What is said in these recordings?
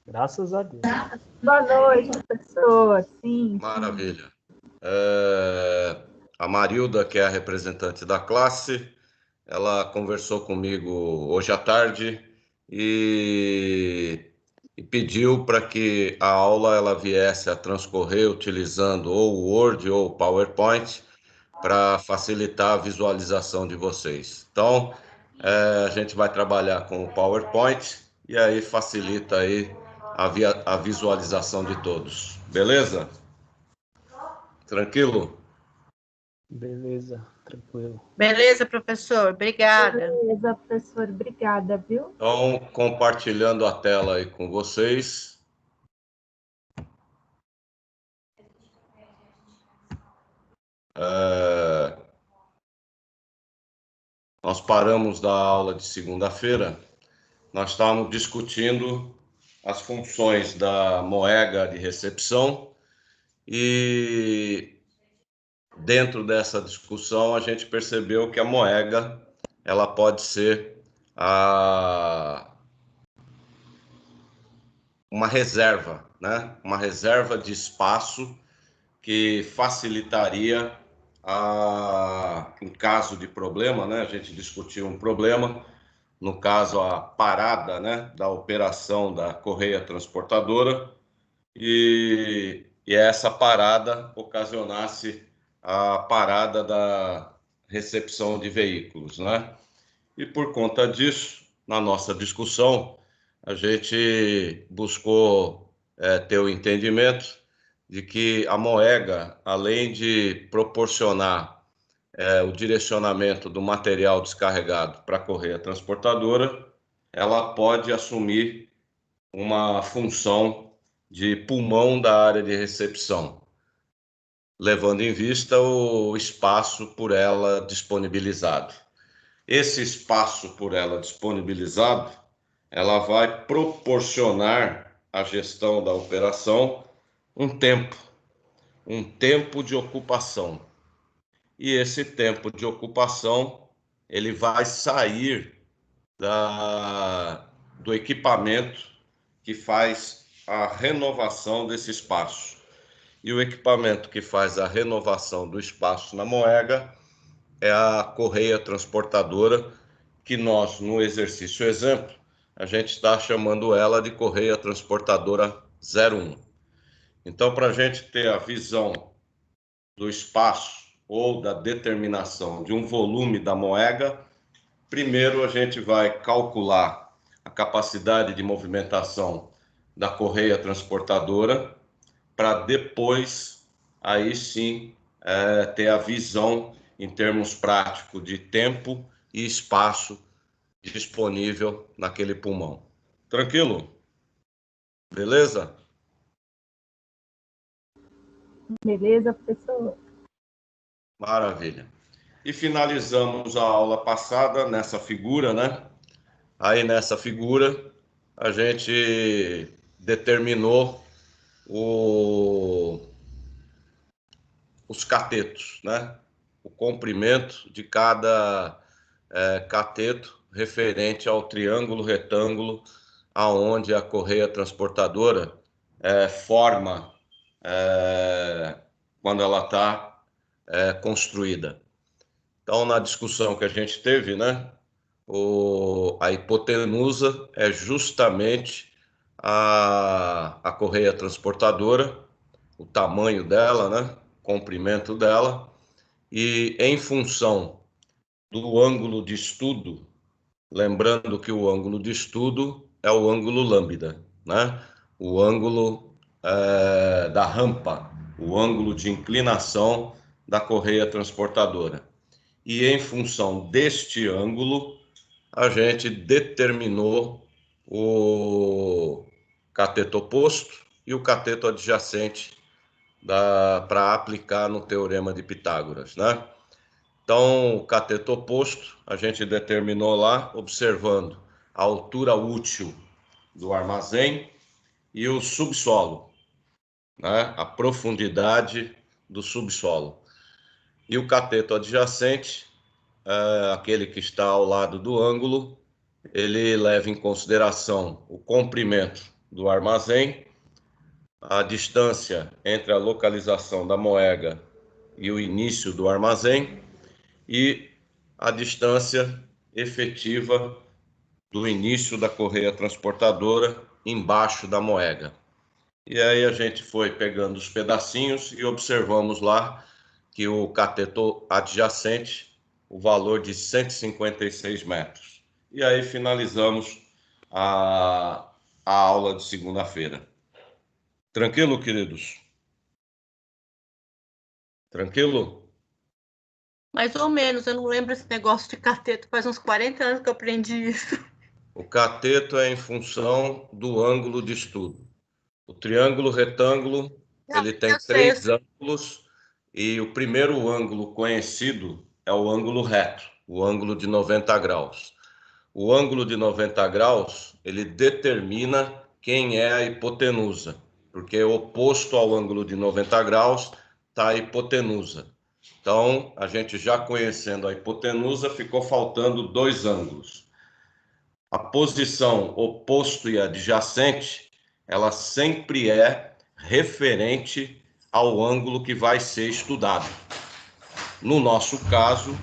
Graças a Deus. Boa noite, professor. Sim. Maravilha. A Marilda, que é a representante da classe, ela conversou comigo hoje à tarde e pediu para que a aula ela viesse a transcorrer utilizando ou o Word ou o PowerPoint para facilitar a visualização de vocês. Então, a gente vai trabalhar com o PowerPoint e aí facilita aí a visualização de todos. Beleza? Tranquilo? Beleza, tranquilo. Beleza, professor. Obrigada. Beleza, professor. Obrigada, viu? Então, compartilhando a tela aí com vocês. Nós paramos da aula de segunda-feira. Nós estávamos discutindo as funções da moega de recepção e dentro dessa discussão a gente percebeu que a moega ela pode ser uma reserva, né? Uma reserva de espaço que facilitaria em caso de problema, né? A gente discutiu um problema, no caso a parada, né, da operação da correia transportadora e essa parada ocasionasse a parada da recepção de veículos, né? E por conta disso, na nossa discussão, a gente buscou ter o entendimento de que a moega, além de proporcionar o direcionamento do material descarregado para a correia transportadora, ela pode assumir uma função de pulmão da área de recepção, levando em vista o espaço por ela disponibilizado. Esse espaço por ela disponibilizado, ela vai proporcionar à gestão da operação um tempo de ocupação. E esse tempo de ocupação, ele vai sair do equipamento que faz a renovação desse espaço. E o equipamento que faz a renovação do espaço na moega é a correia transportadora, que nós, no exercício exemplo, a gente está chamando ela de correia transportadora 01. Então, para a gente ter a visão do espaço ou da determinação de um volume da moega, primeiro a gente vai calcular a capacidade de movimentação da correia transportadora, para depois, aí sim, ter a visão em termos práticos de tempo e espaço disponível naquele pulmão. Tranquilo? Beleza? Beleza, professor? Maravilha. E finalizamos a aula passada nessa figura, né? Aí nessa figura a gente determinou os catetos, né? O comprimento de cada cateto referente ao triângulo retângulo aonde a correia transportadora forma quando ela está construída. Então, na discussão que a gente teve, né, a hipotenusa é justamente a correia transportadora, o tamanho dela, né, o comprimento dela, e em função do ângulo de estudo, lembrando que o ângulo de estudo é o ângulo lambda, né, o ângulo da rampa, o ângulo de inclinação da correia transportadora. E em função deste ângulo, a gente determinou o cateto oposto e o cateto adjacente para aplicar no teorema de Pitágoras, né? Então, o cateto oposto, a gente determinou lá, observando a altura útil do armazém e o subsolo, né? A profundidade do subsolo. E o cateto adjacente, aquele que está ao lado do ângulo, ele leva em consideração o comprimento do armazém, a distância entre a localização da moega e o início do armazém e a distância efetiva do início da correia transportadora embaixo da moega. E aí a gente foi pegando os pedacinhos e observamos lá que o cateto adjacente, o valor de 156 metros. E aí finalizamos a aula de segunda-feira. Tranquilo, queridos? Tranquilo? Mais ou menos, eu não lembro esse negócio de cateto, faz uns 40 anos que eu aprendi isso. O cateto é em função do ângulo de estudo. O triângulo retângulo, ele tem Eu sei, 3 ângulos e o primeiro ângulo conhecido é o ângulo reto, o ângulo de 90 graus. O ângulo de 90 graus, ele determina quem é a hipotenusa, porque oposto ao ângulo de 90 graus está a hipotenusa. Então, a gente já conhecendo a hipotenusa, ficou faltando 2 ângulos. A posição oposto e adjacente, ela sempre é referente ao ângulo que vai ser estudado. No nosso caso,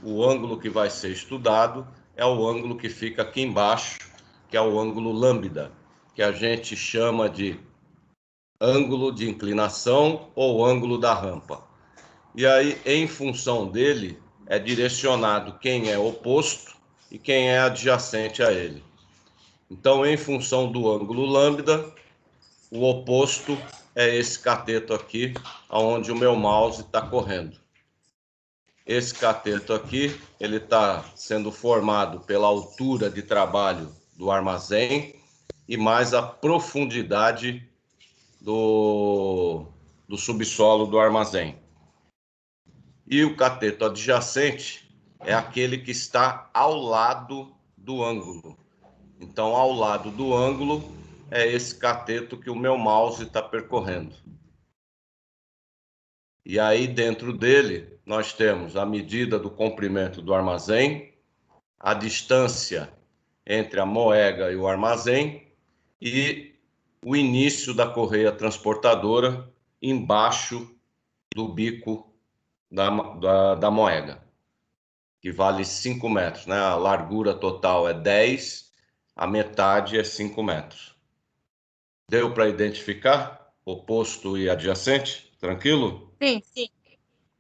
o ângulo que vai ser estudado é o ângulo que fica aqui embaixo, que é o ângulo lambda, que a gente chama de ângulo de inclinação ou ângulo da rampa. E aí, em função dele, é direcionado quem é oposto e quem é adjacente a ele. Então, em função do ângulo lambda, o oposto é esse cateto aqui, onde o meu mouse está correndo. Esse cateto aqui, ele está sendo formado pela altura de trabalho do armazém e mais a profundidade do subsolo do armazém. E o cateto adjacente é aquele que está ao lado do ângulo. Então, ao lado do ângulo é esse cateto que o meu mouse está percorrendo. E aí, dentro dele, nós temos a medida do comprimento do armazém, a distância entre a moega e o armazém e o início da correia transportadora embaixo do bico da moega, que vale 5 metros, né? A largura total é 10, a metade é 5 metros. Deu para identificar oposto e adjacente? Tranquilo? Sim, sim.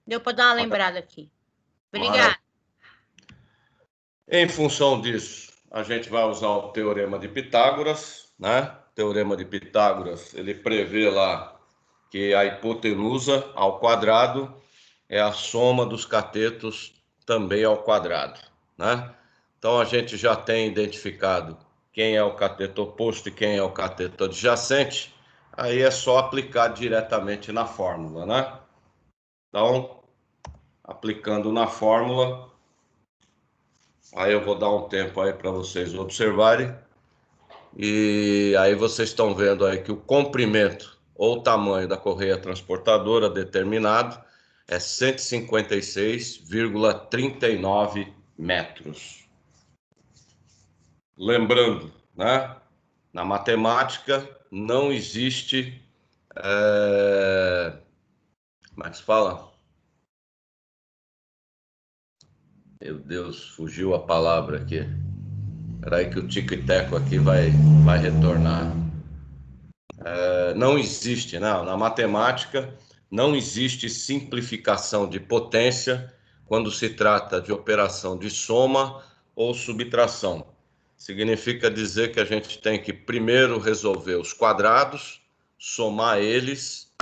Deu para dar uma lembrada aqui. Obrigada. Em função disso, a gente vai usar o Teorema de Pitágoras, né? O Teorema de Pitágoras, ele prevê lá que a hipotenusa ao quadrado é a soma dos catetos também ao quadrado, né? Então, a gente já tem identificado quem é o cateto oposto e quem é o cateto adjacente, aí é só aplicar diretamente na fórmula, né? Então, aplicando na fórmula, aí eu vou dar um tempo aí para vocês observarem, e aí vocês estão vendo aí que o comprimento ou tamanho da correia transportadora determinado é 156,39 metros. Lembrando, né? Na matemática não existe, como é que se fala? Meu Deus, fugiu a palavra aqui. Espera aí que o tico e teco aqui vai retornar. Não existe, né? Na matemática, não existe simplificação de potência quando se trata de operação de soma ou subtração. Significa dizer que a gente tem que primeiro resolver os quadrados, somar eles,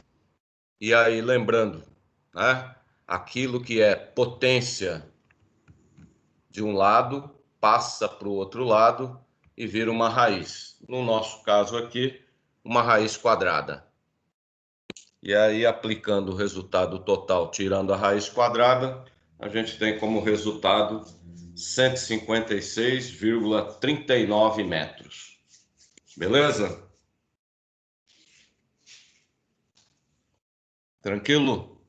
e aí lembrando, né? Aquilo que é potência de um lado passa para o outro lado e vira uma raiz. No nosso caso aqui, uma raiz quadrada. E aí, aplicando o resultado total, tirando a raiz quadrada, a gente tem como resultado 156,39 metros. Beleza? Tranquilo?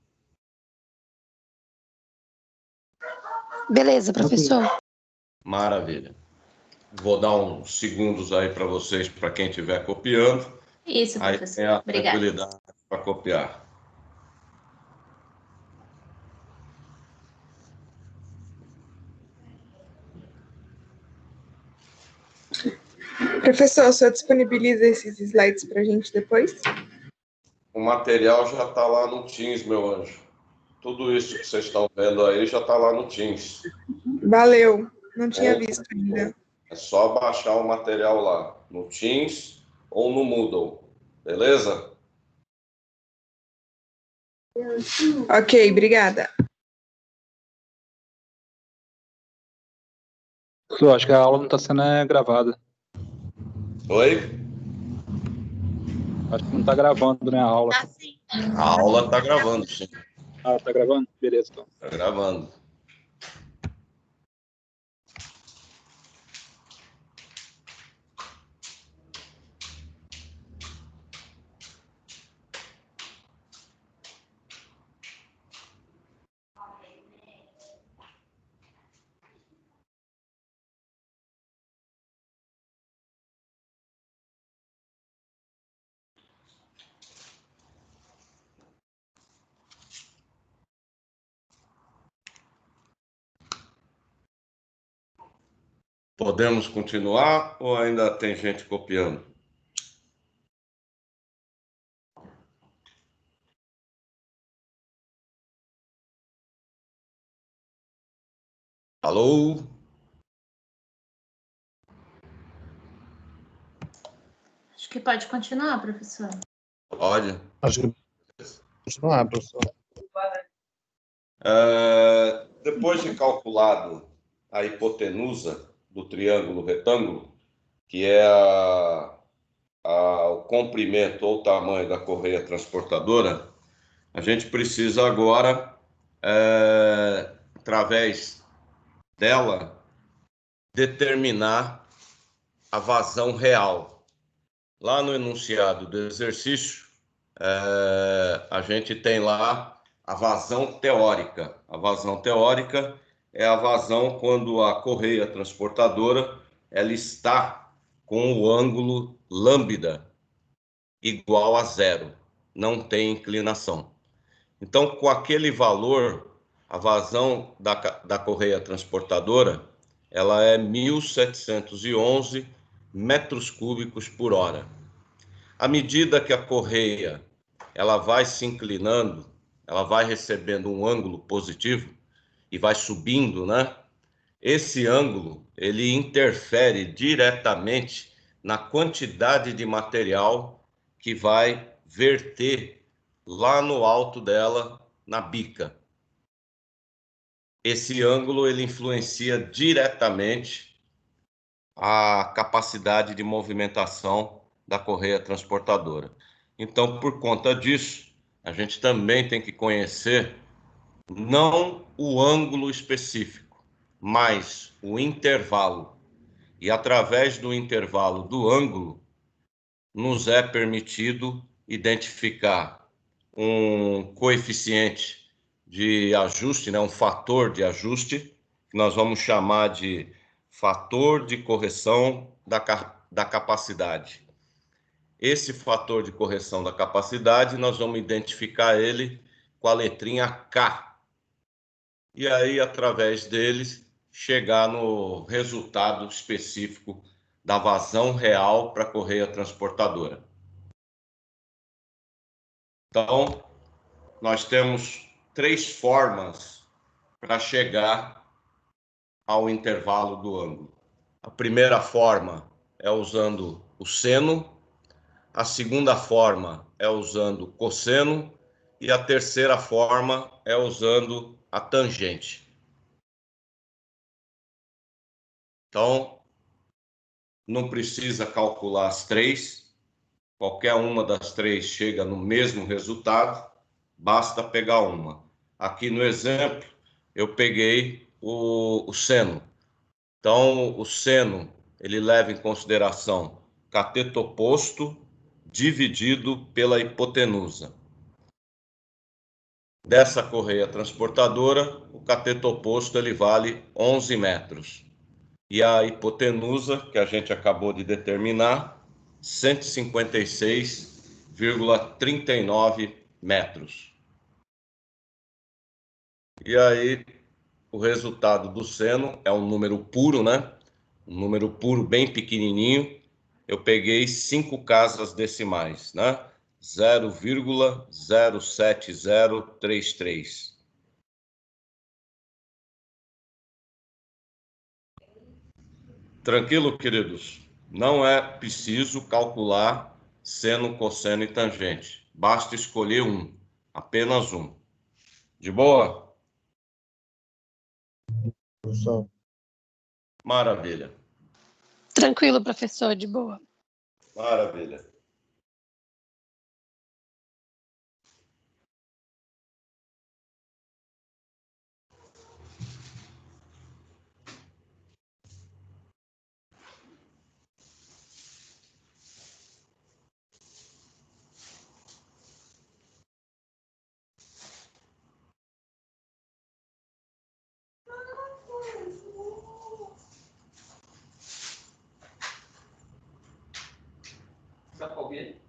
Beleza, professor. Maravilha. Vou dar uns segundos aí para vocês, para quem estiver copiando. Isso, Aí professor. tem a Obrigada. tranquilidade para copiar. Professor, o senhor disponibiliza esses slides para a gente depois? O material já está lá no Teams, meu anjo. Tudo isso que vocês estão vendo aí já está lá no Teams. Valeu, não tinha visto ainda. É só baixar o material lá, no Teams ou no Moodle, beleza? Ok, obrigada. Professor, acho que a aula não está sendo gravada. Oi? Acho que não está gravando, né, a aula. Tá sim. A aula está gravando, sim. Ah, está gravando? Beleza, então. Está gravando. Podemos continuar ou ainda tem gente copiando? Alô? Acho que pode continuar, professor. Pode. Acho que continuar, professor. Depois de calculado a hipotenusa do triângulo retângulo, que é o comprimento ou tamanho da correia transportadora, a gente precisa agora, através dela, determinar a vazão real. Lá no enunciado do exercício, a gente tem lá a vazão teórica. A vazão teórica é a vazão quando a correia transportadora ela está com o ângulo lambda igual a zero, não tem inclinação. Então, com aquele valor, a vazão da correia transportadora ela é 1.711 metros cúbicos por hora. À medida que a correia ela vai se inclinando, ela vai recebendo um ângulo positivo e vai subindo, né? Esse ângulo ele interfere diretamente na quantidade de material que vai verter lá no alto dela, na bica. Esse ângulo ele influencia diretamente a capacidade de movimentação da correia transportadora. Então, por conta disso, a gente também tem que conhecer não o ângulo específico, mas o intervalo. E através do intervalo do ângulo, nos é permitido identificar um coeficiente de ajuste, né, um fator de ajuste, que nós vamos chamar de fator de correção da capacidade. Esse fator de correção da capacidade, nós vamos identificar ele com a letrinha K. E aí, através deles, chegar no resultado específico da vazão real para a correia transportadora. Então, nós temos 3 formas para chegar ao intervalo do ângulo. A primeira forma é usando o seno, a segunda forma é usando o cosseno e a terceira forma é usando a tangente. Então, não precisa calcular as 3, qualquer uma das 3 chega no mesmo resultado, basta pegar uma. Aqui no exemplo, eu peguei o seno. Então, o seno, ele leva em consideração cateto oposto dividido pela hipotenusa. Dessa correia transportadora, o cateto oposto ele vale 11 metros. E a hipotenusa, que a gente acabou de determinar, 156,39 metros. E aí, o resultado do seno é um número puro, né? Um número puro bem pequenininho. Eu peguei 5 casas decimais, né? 0,07033. Tranquilo, queridos? Não é preciso calcular seno, cosseno e tangente. Basta escolher um, apenas um. De boa? Professor. Maravilha, Tranquilo, professor, de boa. maravilha. Sabe alguém?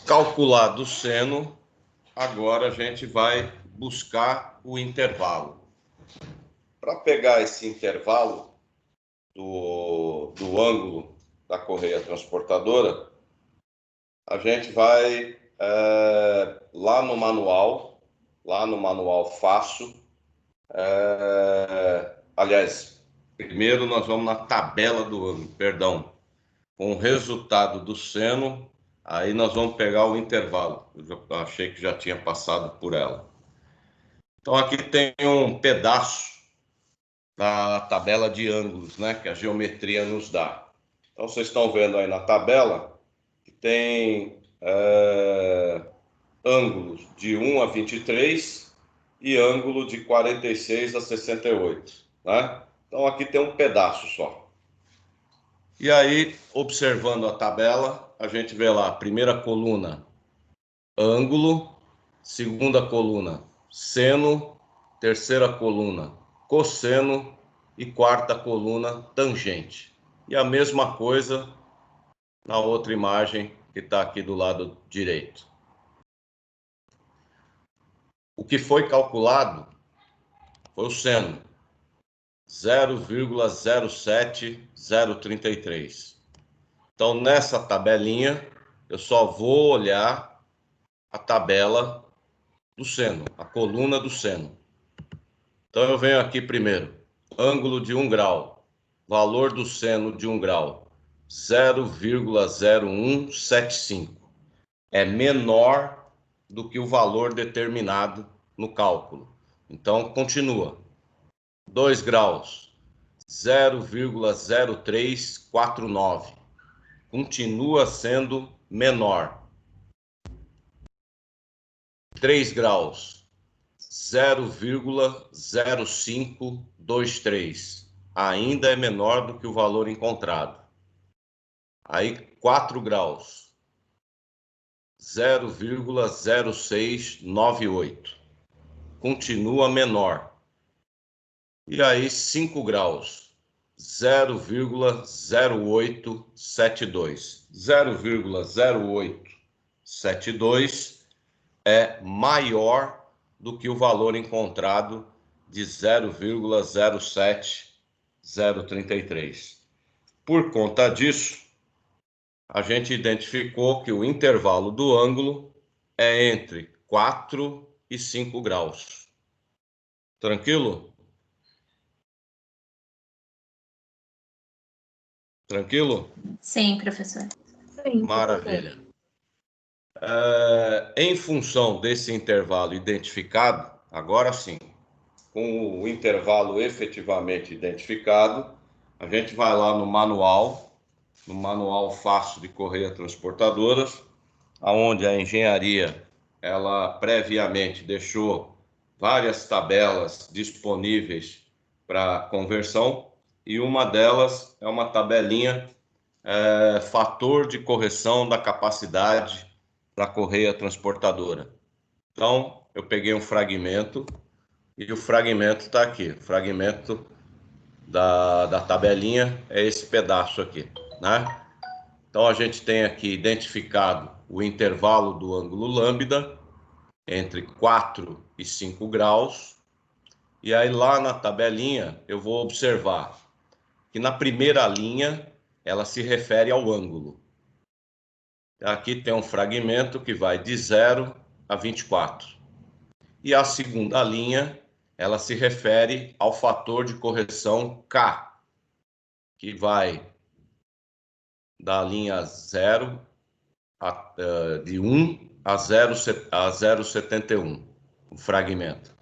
Calculado o seno, agora a gente vai buscar o intervalo. Para pegar esse intervalo do ângulo da correia transportadora, a gente vai lá no manual fácil. Aliás, primeiro nós vamos na tabela do ângulo, perdão, com o resultado do seno. Aí nós vamos pegar o intervalo. Eu achei que já tinha passado por ela. Então aqui tem um pedaço da tabela de ângulos, né, que a geometria nos dá. Então vocês estão vendo aí na tabela que tem ângulos de 1 a 23 e ângulo de 46 a 68, né? Então aqui tem um pedaço só. E aí, observando a tabela, a gente vê lá, primeira coluna, ângulo, segunda coluna, seno, terceira coluna, cosseno e quarta coluna, tangente. E a mesma coisa na outra imagem que está aqui do lado direito. O que foi calculado foi o seno, 0,07033. Então, nessa tabelinha, eu só vou olhar a tabela do seno, a coluna do seno. Então, eu venho aqui primeiro, ângulo de 1 grau, valor do seno de 1 grau, 0,0175. É menor do que o valor determinado no cálculo. Então, continua. 2 graus, 0,0349. Continua sendo menor. 3 graus, 0,0523. Ainda é menor do que o valor encontrado. Aí, 4 graus, 0,0698. Continua menor. E aí, 5 graus, 0,0872. 0,0872 é maior do que o valor encontrado de 0,07033. Por conta disso, a gente identificou que o intervalo do ângulo é entre 4 e 5 graus. Tranquilo? Tranquilo? Sim, professor. Sim, Maravilha. Em função desse intervalo identificado, agora sim, com o intervalo efetivamente identificado, a gente vai lá no manual fácil de correia transportadoras, onde a engenharia ela previamente deixou várias tabelas disponíveis para conversão, e uma delas é uma tabelinha fator de correção da capacidade da correia transportadora. Então, eu peguei um fragmento e o fragmento está aqui. O fragmento da tabelinha é esse pedaço aqui, né? Então, a gente tem aqui identificado o intervalo do ângulo lambda entre 4 e 5 graus. E aí, lá na tabelinha, eu vou observar que na primeira linha, ela se refere ao ângulo. Aqui tem um fragmento que vai de 0 a 24. E a segunda linha, ela se refere ao fator de correção K, que vai da linha 0 de 1 a 0,71, o fragmento.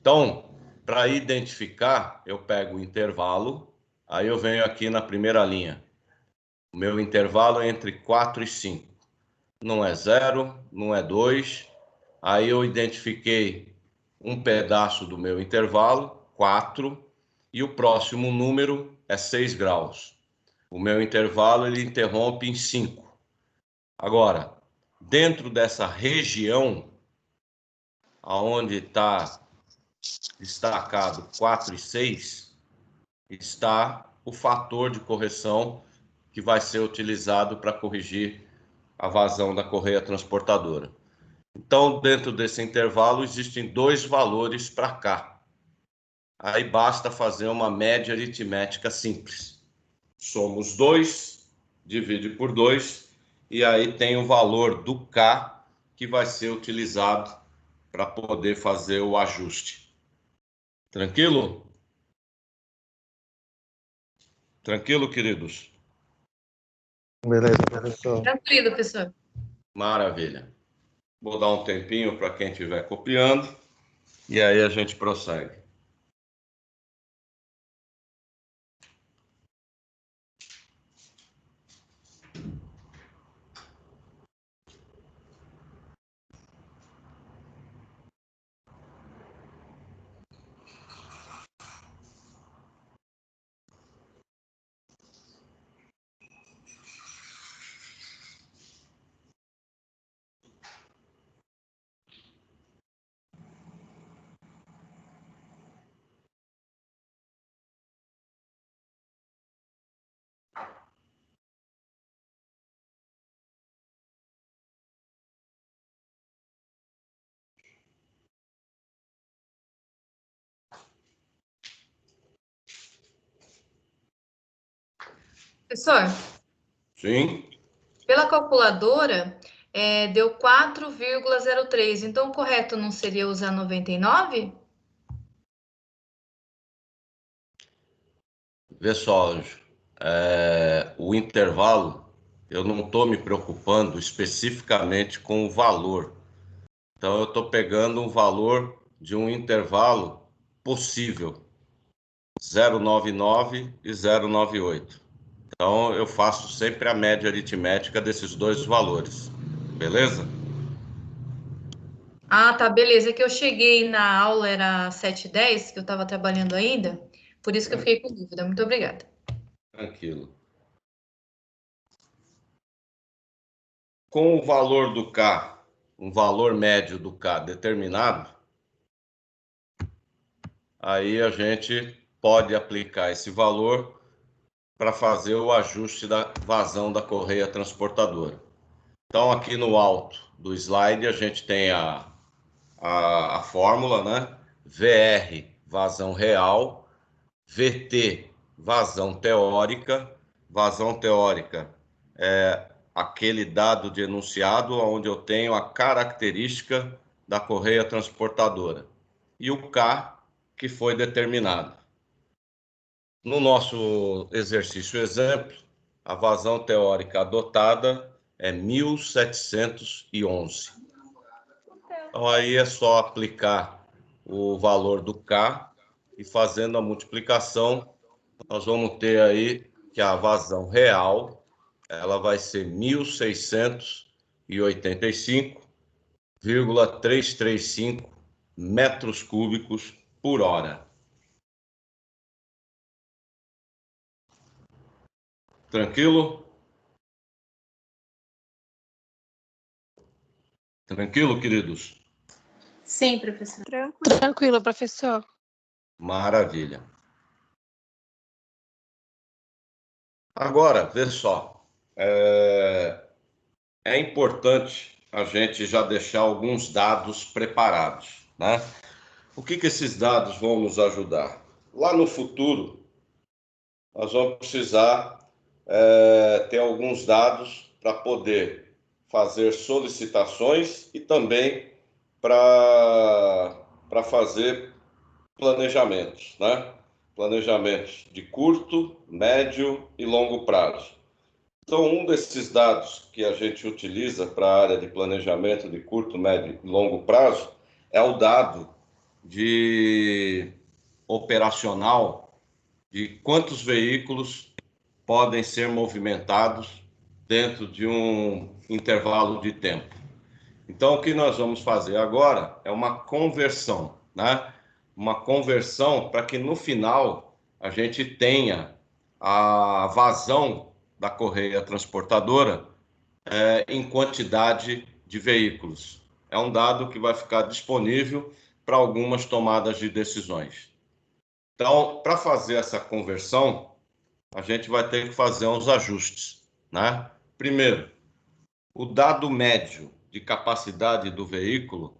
Então, para identificar, eu pego o intervalo, aí eu venho aqui na primeira linha. O meu intervalo é entre 4 e 5. Não é 0, não é 2. Aí eu identifiquei um pedaço do meu intervalo, 4, e o próximo número é 6 graus. O meu intervalo ele interrompe em 5. Agora, dentro dessa região, aonde está destacado 4 e 6, está o fator de correção que vai ser utilizado para corrigir a vazão da correia transportadora. Então, dentro desse intervalo, existem 2 valores para cá. Aí basta fazer uma média aritmética simples. Somos 2, divide por 2, e aí tem o valor do K que vai ser utilizado para poder fazer o ajuste. Tranquilo? Tranquilo, queridos? Beleza, professor. Tranquilo, professor. Maravilha. Vou dar um tempinho para quem estiver copiando e aí a gente prossegue. Professor, Sim? pela calculadora, deu 4,03. Então, o correto não seria usar 99? Vê só, Anjo. O intervalo, eu não estou me preocupando especificamente com o valor. Então, eu estou pegando um valor de um intervalo possível, 0,99 e 0,98. Então, eu faço sempre a média aritmética desses 2 valores. Beleza? Ah, tá, beleza. É que eu cheguei na aula, era 7h10, que eu estava trabalhando ainda. Por isso que eu fiquei com dúvida. Muito obrigada. Tranquilo. Com o valor do K, um valor médio do K determinado, aí a gente pode aplicar esse valor para fazer o ajuste da vazão da correia transportadora. Então, aqui no alto do slide, a gente tem a fórmula, né? VR, vazão real, VT, vazão teórica. Vazão teórica é aquele dado de enunciado onde eu tenho a característica da correia transportadora. E o K, que foi determinado. No nosso exercício exemplo, a vazão teórica adotada é 1711. Então, aí é só aplicar o valor do K e fazendo a multiplicação, nós vamos ter aí que a vazão real ela vai ser 1.685,335 metros cúbicos por hora. Tranquilo? Tranquilo, queridos? Sim, professor. Tranquilo, professor. Maravilha. Agora, vê só. É importante a gente já deixar alguns dados preparados, né? O que esses dados vão nos ajudar? Lá no futuro, nós vamos precisar ter alguns dados para poder fazer solicitações e também para fazer planejamentos, né? Planejamentos de curto, médio e longo prazo. Então, um desses dados que a gente utiliza para a área de planejamento de curto, médio e longo prazo é o dado de operacional de quantos veículos podem ser movimentados dentro de um intervalo de tempo. Então, o que nós vamos fazer agora é uma conversão, né? Uma conversão para que no final a gente tenha a vazão da correia transportadora em quantidade de veículos. É um dado que vai ficar disponível para algumas tomadas de decisões. Então, para fazer essa conversão, a gente vai ter que fazer uns ajustes, né? Primeiro, o dado médio de capacidade do veículo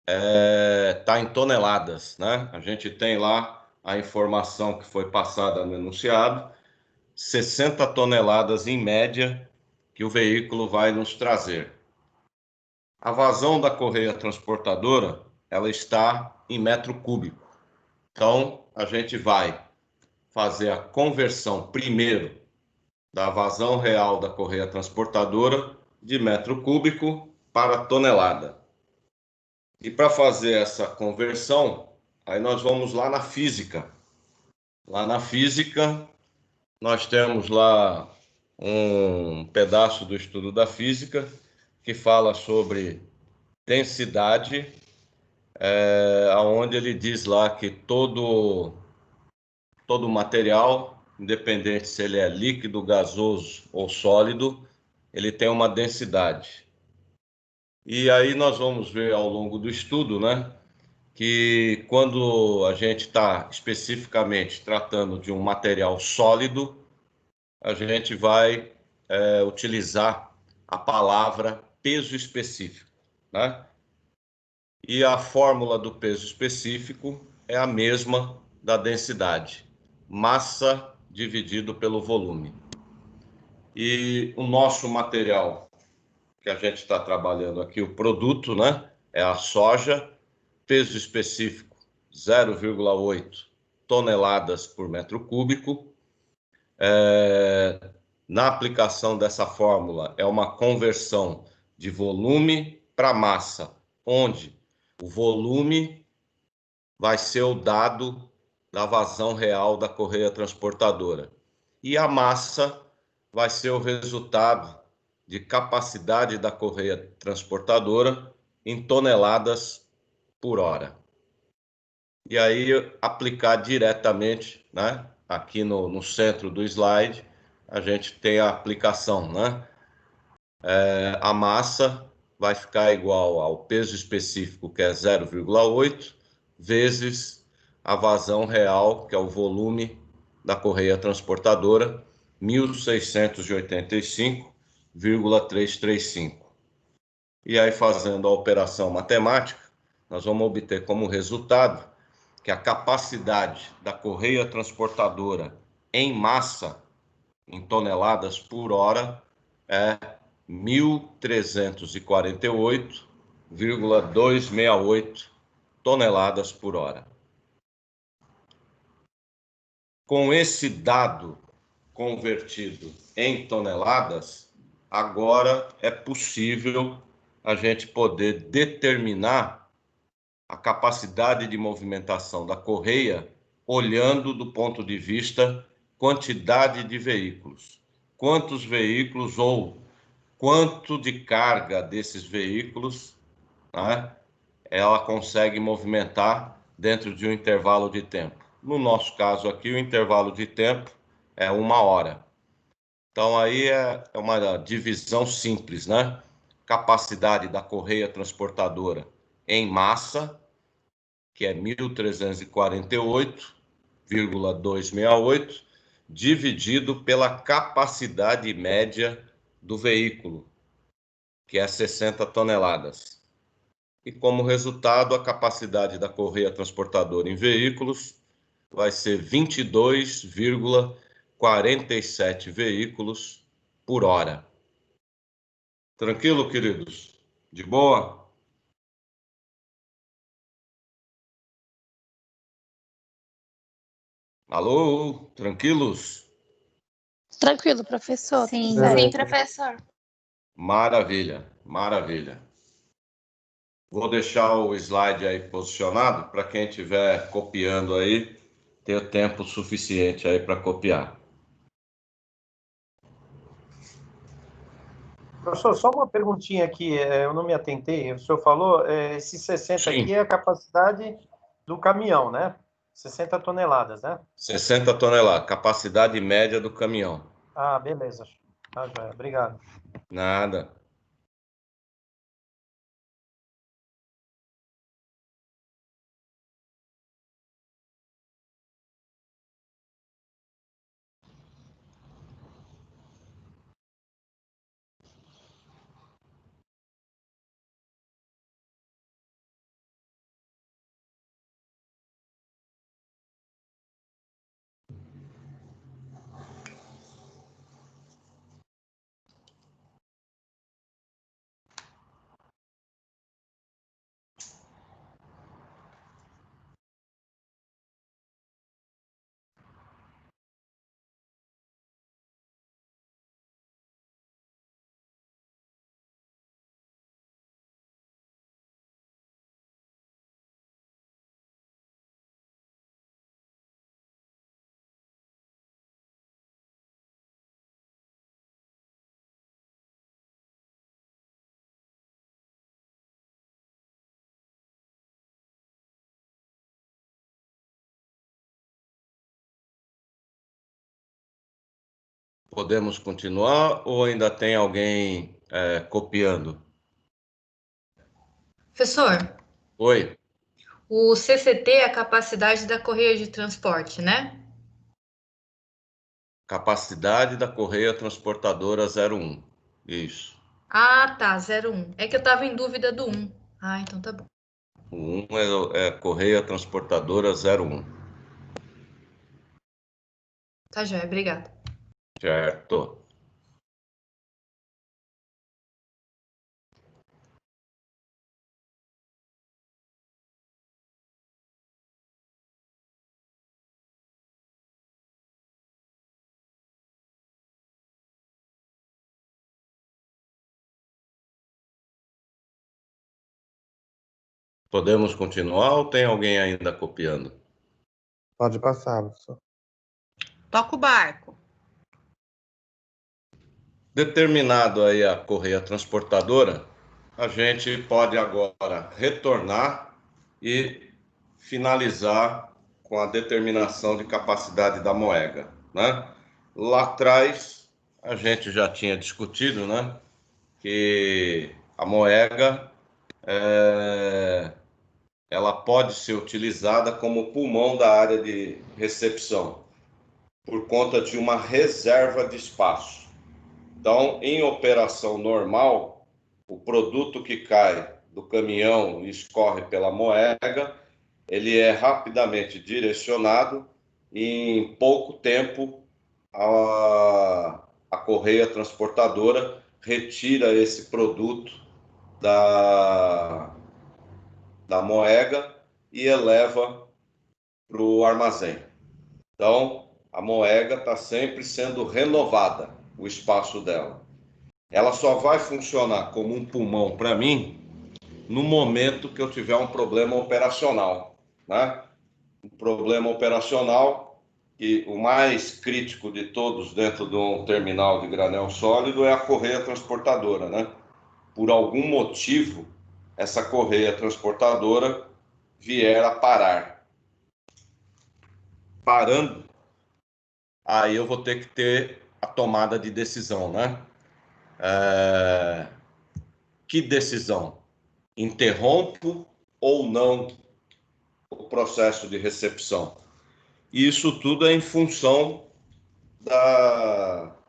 está em toneladas, né? A gente tem lá a informação que foi passada no enunciado, 60 toneladas em média que o veículo vai nos trazer. A vazão da correia transportadora, ela está em metro cúbico. Então, a gente vai fazer a conversão primeiro da vazão real da correia transportadora de metro cúbico para tonelada. E para fazer essa conversão, aí nós vamos lá na física. Lá na física, nós temos lá um pedaço do estudo da física que fala sobre densidade, onde ele diz lá que todo material, independente se ele é líquido, gasoso ou sólido, ele tem uma densidade. E aí nós vamos ver ao longo do estudo, né, que quando a gente está especificamente tratando de um material sólido, a gente vai utilizar a palavra peso específico, né? E a fórmula do peso específico é a mesma da densidade, massa dividido pelo volume. E o nosso material que a gente está trabalhando aqui, o produto, né, é a soja, peso específico 0,8 toneladas por metro cúbico. Na aplicação dessa fórmula, é uma conversão de volume para massa, onde o volume vai ser o dado da vazão real da correia transportadora. E a massa vai ser o resultado de capacidade da correia transportadora em toneladas por hora. E aí, aplicar diretamente, né? Aqui no centro do slide, a gente tem a aplicação, né? A massa vai ficar igual ao peso específico, que é 0,8, vezes a vazão real, que é o volume da correia transportadora, 1.685,335. E aí, fazendo a operação matemática, nós vamos obter como resultado que a capacidade da correia transportadora em massa, em toneladas por hora, é 1.348,268 toneladas por hora. Com esse dado convertido em toneladas, agora é possível a gente poder determinar a capacidade de movimentação da correia olhando do ponto de vista quantidade de veículos. Quantos veículos ou quanto de carga desses veículos, né, ela consegue movimentar dentro de um intervalo de tempo. No nosso caso aqui, o intervalo de tempo é 1 hora. Então, aí é uma divisão simples, né? Capacidade da correia transportadora em massa, que é 1.348,268, dividido pela capacidade média do veículo, que é 60 toneladas. E, como resultado, a capacidade da correia transportadora em veículos vai ser 22,47 veículos por hora. Tranquilo, queridos? De boa? Alô? Tranquilos? Tranquilo, professor. Sim, Beleza. Sim, professor. Maravilha, maravilha. Vou deixar o slide aí posicionado para quem estiver copiando aí ter tempo suficiente aí para copiar. Professor, só uma perguntinha aqui, eu não me atentei. O senhor falou, esse 60 Sim. aqui é a capacidade do caminhão, né? 60 toneladas, né? 60 toneladas, capacidade média do caminhão. Ah, beleza. Tá, joia. Obrigado. Nada. Podemos continuar ou ainda tem alguém copiando? Professor, Oi? o CCT é a capacidade da correia de transporte, né? Capacidade da correia transportadora 01. Isso. Ah, tá, 01. É que eu tava em dúvida do 1. Ah, então tá bom. O 1 é correia transportadora 01. Tá joia, obrigada. Certo. Podemos continuar ou tem alguém ainda copiando? Pode passar, professor. Toca o barco. Determinado aí a correia transportadora, a gente pode agora retornar e finalizar com a determinação de capacidade da moega, né? Lá atrás, a gente já tinha discutido, né, que a moega ela pode ser utilizada como pulmão da área de recepção, por conta de uma reserva de espaço. Então, em operação normal, o produto que cai do caminhão e escorre pela moega, ele é rapidamente direcionado e em pouco tempo a correia transportadora retira esse produto da moega e eleva para o armazém. Então, a moega está sempre sendo renovada, o espaço dela. Ela só vai funcionar como um pulmão para mim no momento que eu tiver um problema operacional, né? Um problema operacional, e o mais crítico de todos dentro de um terminal de granel sólido é a correia transportadora, né? Por algum motivo, essa correia transportadora vier a parar. Parando, aí eu vou ter que ter a tomada de decisão, né? Que decisão? Interrompo ou não o processo de recepção? E isso tudo é em função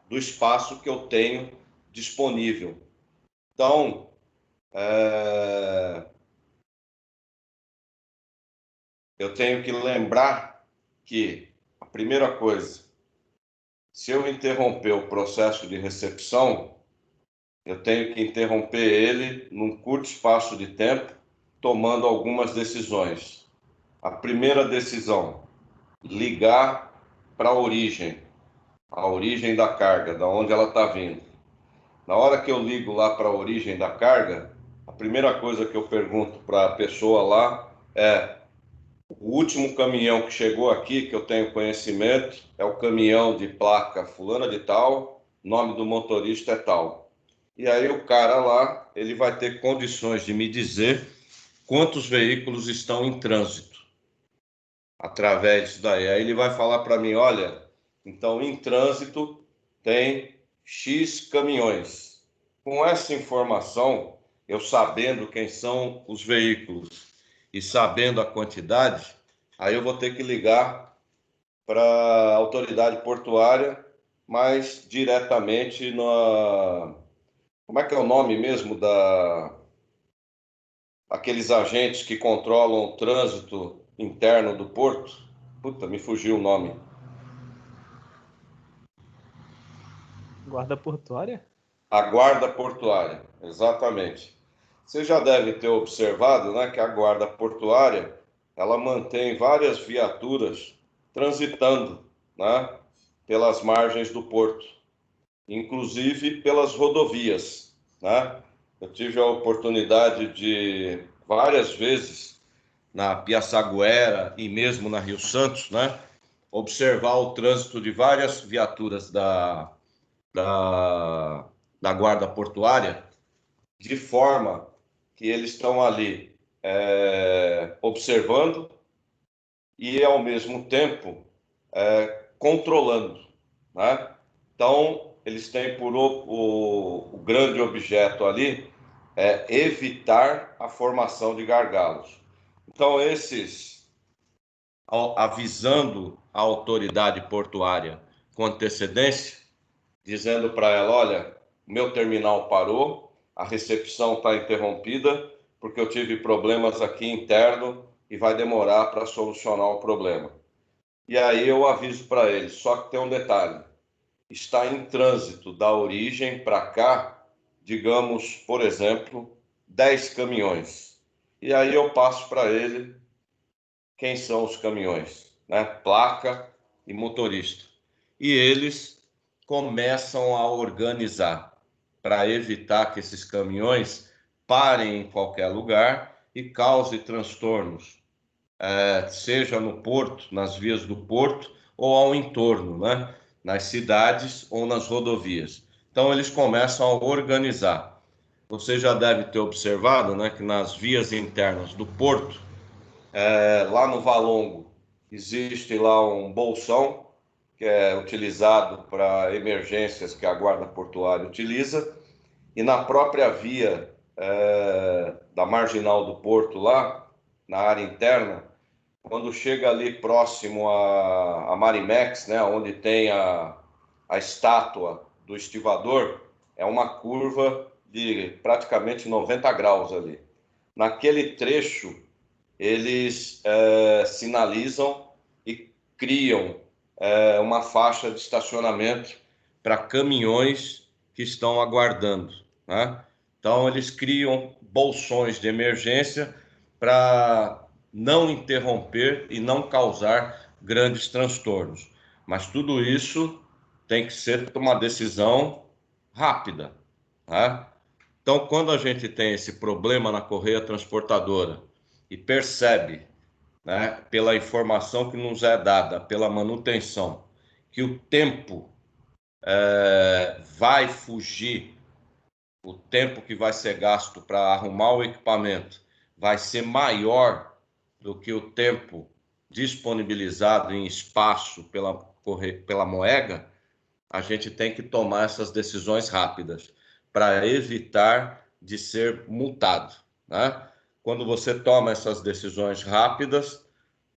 do espaço que eu tenho disponível. Então, eu tenho que lembrar que a primeira coisa, se eu interromper o processo de recepção, eu tenho que interromper ele num curto espaço de tempo, tomando algumas decisões. A primeira decisão, ligar para a origem da carga, da onde ela está vindo. Na hora que eu ligo lá para a origem da carga, a primeira coisa que eu pergunto para a pessoa lá é: o último caminhão que chegou aqui, que eu tenho conhecimento, é o caminhão de placa fulana de tal, nome do motorista é tal. E aí o cara lá, ele vai ter condições de me dizer quantos veículos estão em trânsito através disso daí. Aí ele vai falar para mim: olha, então em trânsito tem X caminhões. Com essa informação, eu sabendo quem são os veículos e sabendo a quantidade, aí eu vou ter que ligar para a autoridade portuária, mas diretamente na... Como é que é o nome mesmo aqueles agentes que controlam o trânsito interno do porto? Puta, me fugiu o nome. Guarda portuária? A guarda portuária, exatamente. Você já deve ter observado, né, que a guarda portuária, ela mantém várias viaturas transitando, né, pelas margens do porto, inclusive pelas rodovias, né? Eu tive a oportunidade de, várias vezes, na Piaçaguera e mesmo na Rio Santos, né, observar o trânsito de várias viaturas da guarda portuária, de forma que eles estão ali observando e, ao mesmo tempo, controlando, né? Então, eles têm por o grande objeto ali evitar a formação de gargalos. Então, avisando a autoridade portuária com antecedência, dizendo para ela: olha, meu terminal parou, a recepção está interrompida, porque eu tive problemas aqui interno e vai demorar para solucionar o problema. E aí eu aviso para eles, só que tem um detalhe: está em trânsito da origem para cá, digamos, por exemplo, 10 caminhões. E aí eu passo para ele quem são os caminhões, né? Placa e motorista. E eles começam a organizar para evitar que esses caminhões parem em qualquer lugar e causem transtornos, seja no porto, nas vias do porto, ou ao entorno, né? Nas cidades ou nas rodovias. Então, eles começam a organizar. Você já deve ter observado, né, que nas vias internas do porto, lá no Valongo, existe lá um bolsão que é utilizado para emergências que a guarda portuária utiliza, e na própria via da marginal do porto lá, na área interna, quando chega ali próximo a Marimex, né, onde tem a estátua do estivador, é uma curva de praticamente 90 graus ali. Naquele trecho, eles sinalizam e criam uma faixa de estacionamento para caminhões que estão aguardando, né? Então, eles criam bolsões de emergência para não interromper e não causar grandes transtornos. Mas tudo isso tem que ser uma decisão rápida, né? Então, quando a gente tem esse problema na correia transportadora e percebe, né, pela informação que nos é dada, pela manutenção, que o tempo vai fugir, o tempo que vai ser gasto para arrumar o equipamento vai ser maior do que o tempo disponibilizado em espaço pela Moega, a gente tem que tomar essas decisões rápidas para evitar de ser multado, né? Quando você toma essas decisões rápidas,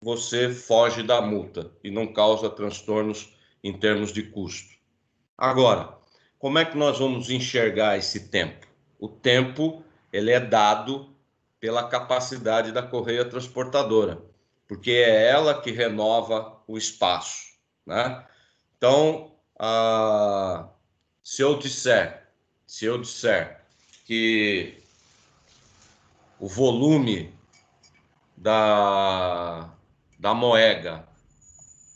você foge da multa e não causa transtornos em termos de custo. Agora, como é que nós vamos enxergar esse tempo? O tempo, ele é dado pela capacidade da correia transportadora, porque é ela que renova o espaço, né? Então, se eu disser que o volume da Moega,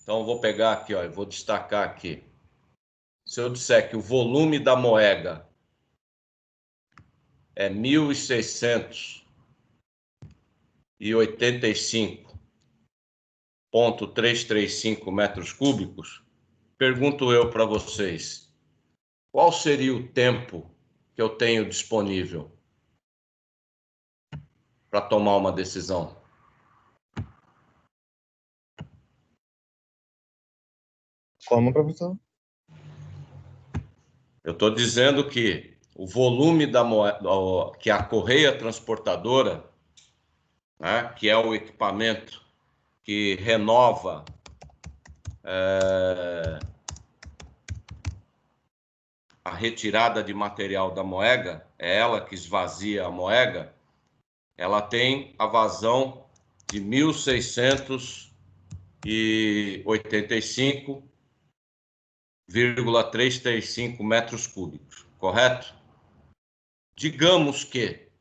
então eu vou pegar aqui, ó, eu vou destacar aqui. Se eu disser que o volume da Moega é 1.685,335 metros cúbicos, pergunto eu para vocês, qual seria o tempo que eu tenho disponível para tomar uma decisão? Como, professor? Eu estou dizendo que o volume da Moega, que a correia transportadora, né, que é o equipamento que renova a retirada de material da Moega, é ela que esvazia a Moega, ela tem a vazão de 1.685,335 metros cúbicos, correto? Digamos que,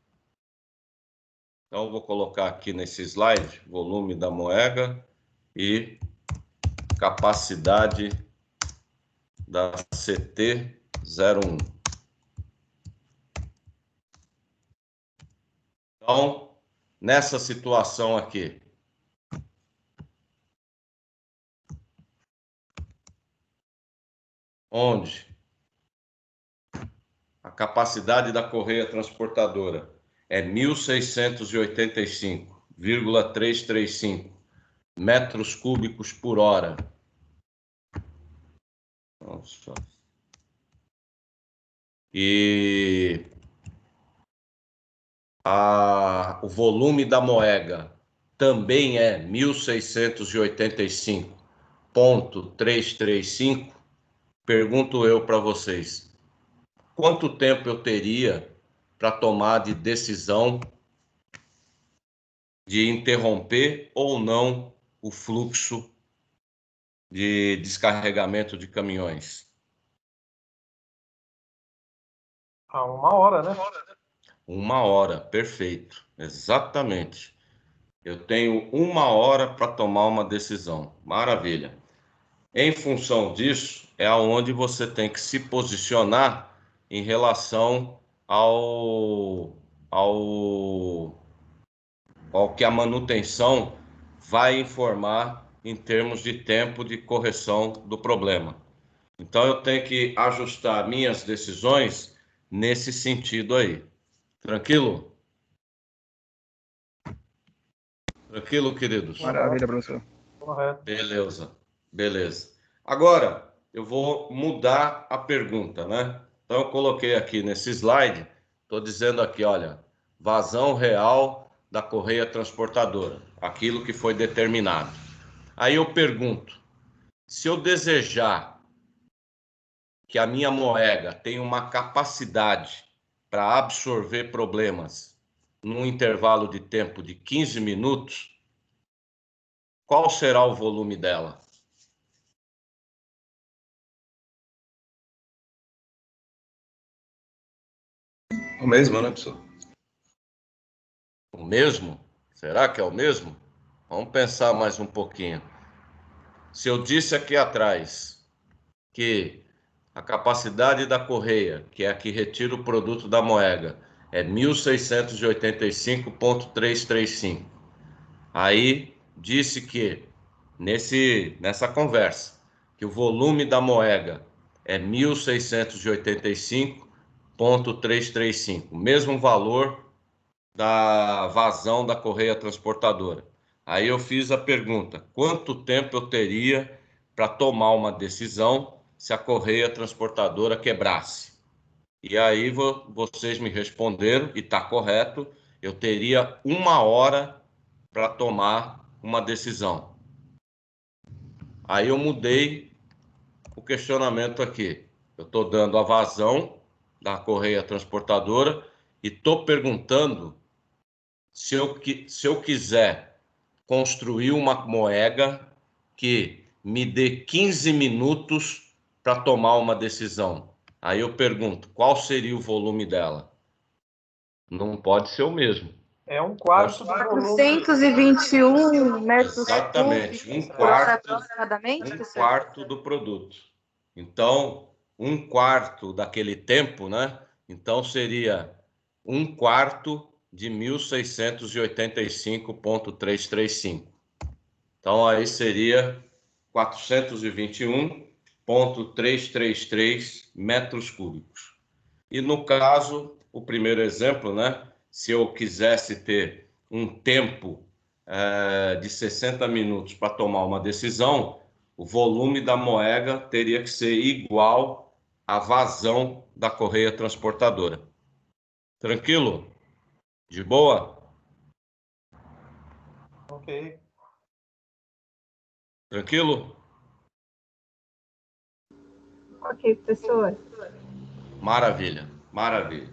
então eu vou colocar aqui nesse slide, volume da Moega e capacidade da CT01. Então, nessa situação aqui, onde a capacidade da correia transportadora é 1.685,335 metros cúbicos por hora. Nossa. E o volume da Moega também é 1.685,335. Pergunto eu para vocês, quanto tempo eu teria para tomar de decisão de interromper ou não o fluxo de descarregamento de caminhões? 1 hora, né? 1 hora, perfeito, exatamente. Eu tenho 1 hora para tomar uma decisão, maravilha. Em função disso, é aonde você tem que se posicionar em relação ao que a manutenção vai informar em termos de tempo de correção do problema. Então, eu tenho que ajustar minhas decisões nesse sentido aí. Tranquilo? Tranquilo, queridos? Maravilha, professor. Correto. Beleza. Agora, eu vou mudar a pergunta, né? Então, eu coloquei aqui nesse slide, estou dizendo aqui, olha, vazão real da correia transportadora, aquilo que foi determinado. Aí eu pergunto, se eu desejar que a minha Moega tenha uma capacidade para absorver problemas num intervalo de tempo de 15 minutos, qual será o volume dela? O mesmo, né, professor? O mesmo? Será que é o mesmo? Vamos pensar mais um pouquinho. Se eu disse aqui atrás que A capacidade da correia, que é a que retira o produto da moega, é 1.685,335. Aí disse que, nessa conversa, que o volume da moega é 1.685,335, mesmo valor da vazão da correia transportadora. Aí eu fiz a pergunta: quanto tempo eu teria para tomar uma decisão se a correia transportadora quebrasse? E aí vocês me responderam, e está correto, eu teria 1 hora para tomar uma decisão. Aí eu mudei o questionamento aqui. Eu estou dando a vazão da correia transportadora e estou perguntando se eu quiser construir uma moega que me dê 15 minutos para tomar uma decisão. Aí eu pergunto, qual seria o volume dela? Não pode ser o mesmo. É um quarto do volume. 421 metros Exatamente, cúbicos um por quarto, aproximadamente, um professor? quarto do produto. Então, um quarto daquele tempo, né? Então seria um quarto de 1.685,335. Então aí seria 421,333 metros cúbicos. E no caso, o primeiro exemplo, né? Se eu quisesse ter um tempo de 60 minutos para tomar uma decisão, o volume da moega teria que ser igual à vazão da correia transportadora. Tranquilo? De boa? Ok. Tranquilo? Ok, professor. Maravilha, maravilha.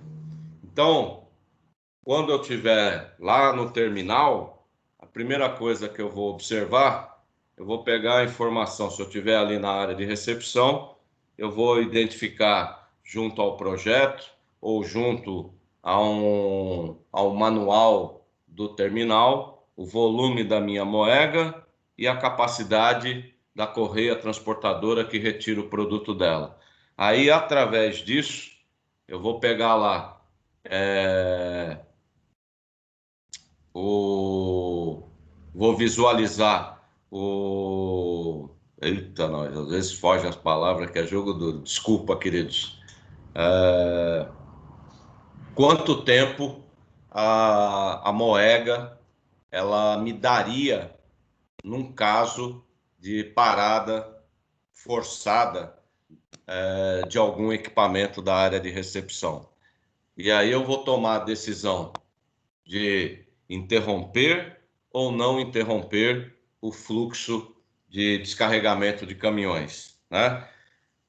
Então, quando eu estiver lá no terminal, a primeira coisa que eu vou observar, eu vou pegar a informação, se eu estiver ali na área de recepção, eu vou identificar junto ao projeto ou junto ao manual do terminal o volume da minha moega e a capacidade da correia transportadora que retira o produto dela. Aí, através disso, eu vou pegar lá vou visualizar o... Eita, nós, às vezes foge as palavras, que é jogo duro. Desculpa, queridos. Quanto tempo a moega ela me daria num caso de parada forçada de algum equipamento da área de recepção. E aí eu vou tomar a decisão de interromper ou não interromper o fluxo de descarregamento de caminhões, né?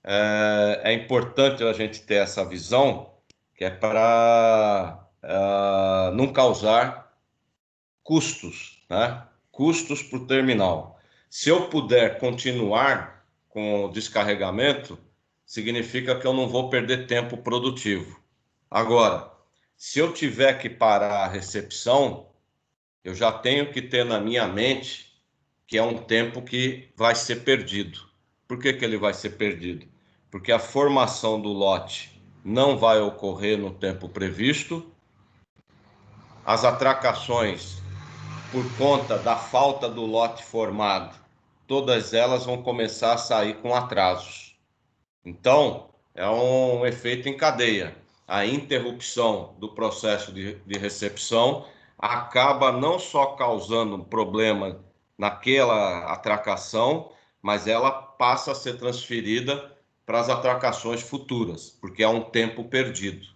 É importante a gente ter essa visão, que é para não causar custos, né? Custos para o terminal. Se eu puder continuar com o descarregamento, significa que eu não vou perder tempo produtivo. Agora, se eu tiver que parar a recepção, eu já tenho que ter na minha mente que é um tempo que vai ser perdido. Por que ele vai ser perdido? Porque a formação do lote não vai ocorrer no tempo previsto, as atracações, por conta da falta do lote formado, todas elas vão começar a sair com atrasos. Então, é um efeito em cadeia. A interrupção do processo de recepção acaba não só causando um problema naquela atracação, mas ela passa a ser transferida para as atracações futuras, porque é um tempo perdido.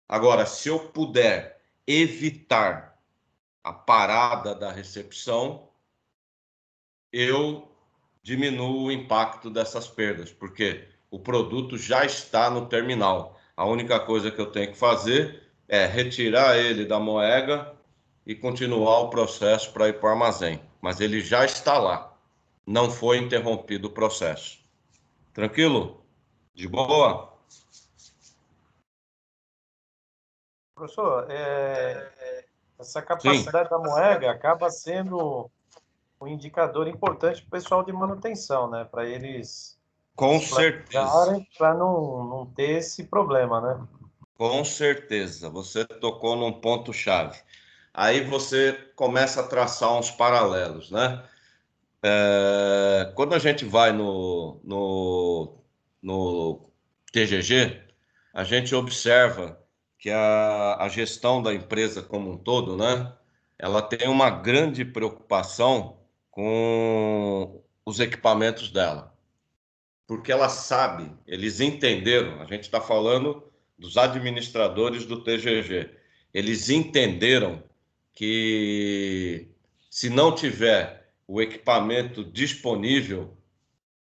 Agora, se eu puder evitar a parada da recepção, eu diminuo o impacto dessas perdas, porque o produto já está no terminal. A única coisa que eu tenho que fazer é retirar ele da moega e continuar o processo para ir para o armazém. Mas ele já está lá. Não foi interrompido o processo. Tranquilo? De boa? Professor, essa capacidade da moega acaba sendo um indicador importante para o pessoal de manutenção, né? Para eles Com certeza. Para não ter esse problema, né? Com certeza. Você tocou num ponto-chave. Aí você começa a traçar uns paralelos, né? Quando a gente vai no TGG, a gente observa que a gestão da empresa como um todo, né? Ela tem uma grande preocupação com os equipamentos dela. Porque ela sabe, eles entenderam, a gente está falando dos administradores do TGG, eles entenderam que se não tiver o equipamento disponível,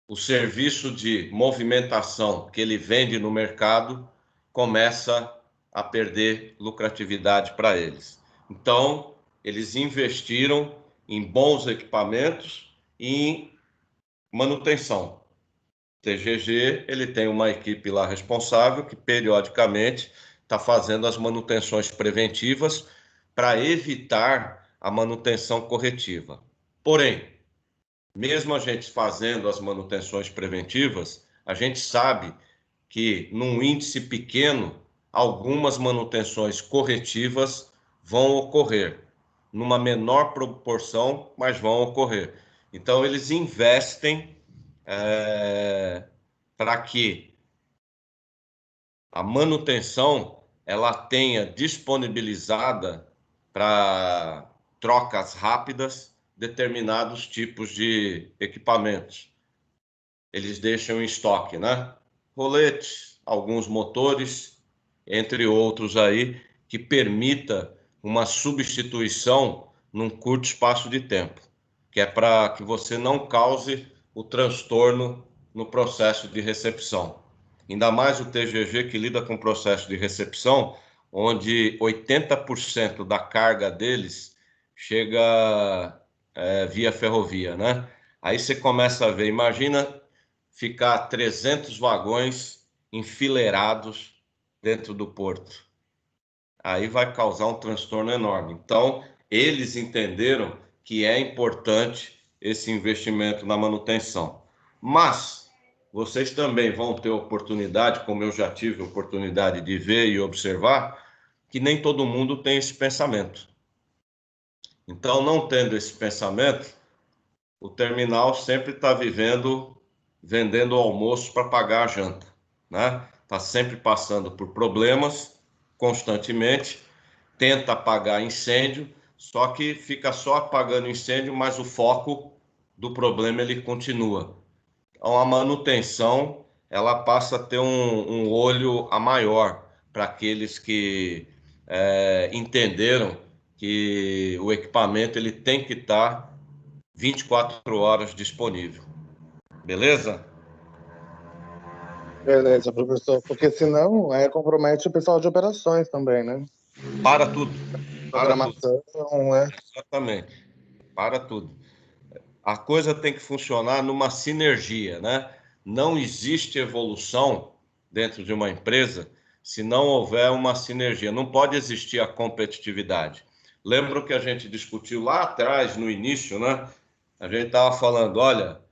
o serviço de movimentação que ele vende no mercado começa a perder lucratividade para eles. Então, eles investiram em bons equipamentos e em manutenção. TGG, ele tem uma equipe lá responsável que periodicamente está fazendo as manutenções preventivas para evitar a manutenção corretiva. Porém, mesmo a gente fazendo as manutenções preventivas, a gente sabe que num índice pequeno, algumas manutenções corretivas vão ocorrer, numa menor proporção, mas vão ocorrer. Então, eles investem para que a manutenção ela tenha disponibilizada para trocas rápidas determinados tipos de equipamentos. Eles deixam em estoque, né? Roletes, alguns motores, entre outros aí, que permita uma substituição num curto espaço de tempo, que é para que você não cause o transtorno no processo de recepção. Ainda mais o TGG que lida com o processo de recepção, onde 80% da carga deles chega via ferrovia, né? Aí você começa a ver, imagina ficar 300 vagões enfileirados dentro do porto. Aí vai causar um transtorno enorme. Então, eles entenderam que é importante esse investimento na manutenção. Mas vocês também vão ter oportunidade, como eu já tive oportunidade de ver e observar, que nem todo mundo tem esse pensamento. Então, não tendo esse pensamento, o terminal sempre está vendendo o almoço para pagar a janta, né? Está sempre passando por problemas constantemente, tenta apagar incêndio, só que fica só apagando incêndio, mas o foco do problema ele continua. Então, a manutenção ela passa a ter um olho a maior para aqueles que entenderam que o equipamento ele tem que estar 24 horas disponível. Beleza? Beleza, professor. Porque senão compromete o pessoal de operações também, né? Para tudo. Programação, Exatamente. Para tudo. A coisa tem que funcionar numa sinergia, né? Não existe evolução dentro de uma empresa se não houver uma sinergia. Não pode existir a competitividade. Lembra que a gente discutiu lá atrás, no início, né? A gente estava falando, olha,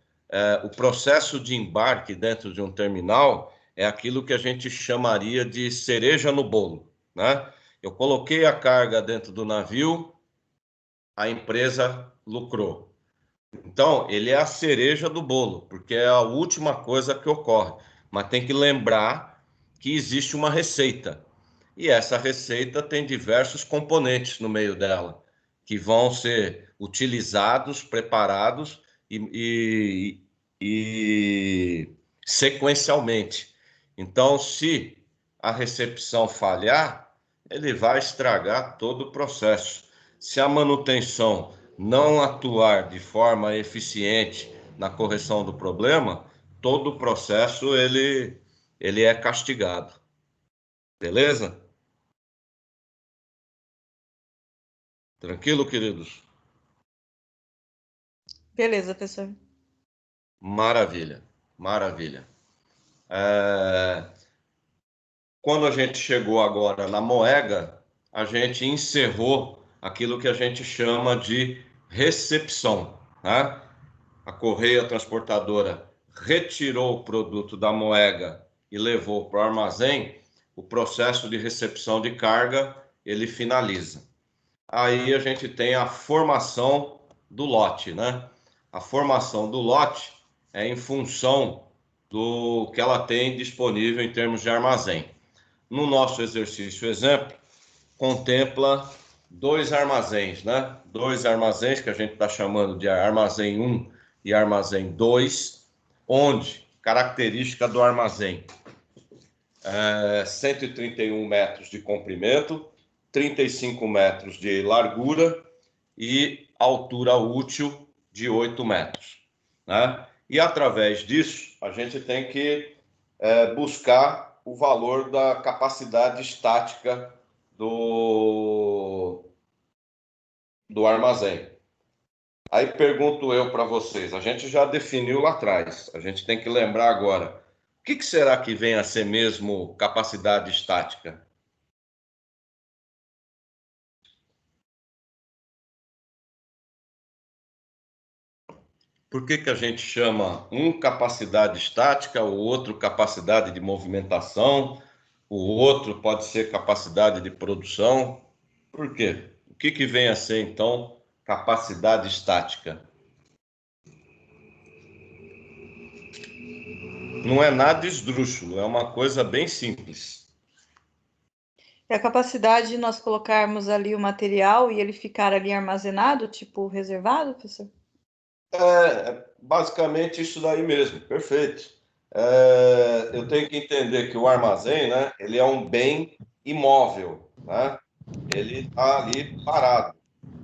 o processo de embarque dentro de um terminal é aquilo que a gente chamaria de cereja no bolo, né? Eu coloquei a carga dentro do navio, a empresa lucrou. Então, ele é a cereja do bolo, porque é a última coisa que ocorre. Mas tem que lembrar que existe uma receita. E essa receita tem diversos componentes no meio dela, que vão ser utilizados, preparados e sequencialmente. Então, se a recepção falhar, ele vai estragar todo o processo. Se a manutenção não atuar de forma eficiente na correção do problema, todo o processo ele é castigado. Beleza? Tranquilo, queridos? Beleza, professor. Maravilha, maravilha. Quando a gente chegou agora na Moega, a gente encerrou aquilo que a gente chama de recepção, né? A correia transportadora retirou o produto da moega e levou para o armazém, o processo de recepção de carga, ele finaliza. Aí a gente tem a formação do lote, né? A formação do lote é em função do que ela tem disponível em termos de armazém. No nosso exercício exemplo, contempla 2 armazéns, né? 2 armazéns que a gente está chamando de armazém 1 e armazém 2, onde característica do armazém 131 metros de comprimento, 35 metros de largura e altura útil de 8 metros, né? E através disso, a gente tem que buscar o valor da capacidade estática do armazém. Aí pergunto eu para vocês, a gente já definiu lá atrás, a gente tem que lembrar agora, o que será que vem a ser mesmo capacidade estática? Por que a gente chama um capacidade estática, o outro capacidade de movimentação, o outro pode ser capacidade de produção? Por quê? O que vem a ser, então, capacidade estática? Não é nada esdrúxulo, é uma coisa bem simples. É a capacidade de nós colocarmos ali o material e ele ficar ali armazenado, tipo reservado, professor? Basicamente isso daí mesmo, perfeito. Eu tenho que entender que o armazém, né, ele é um bem imóvel, né? Ele está ali parado.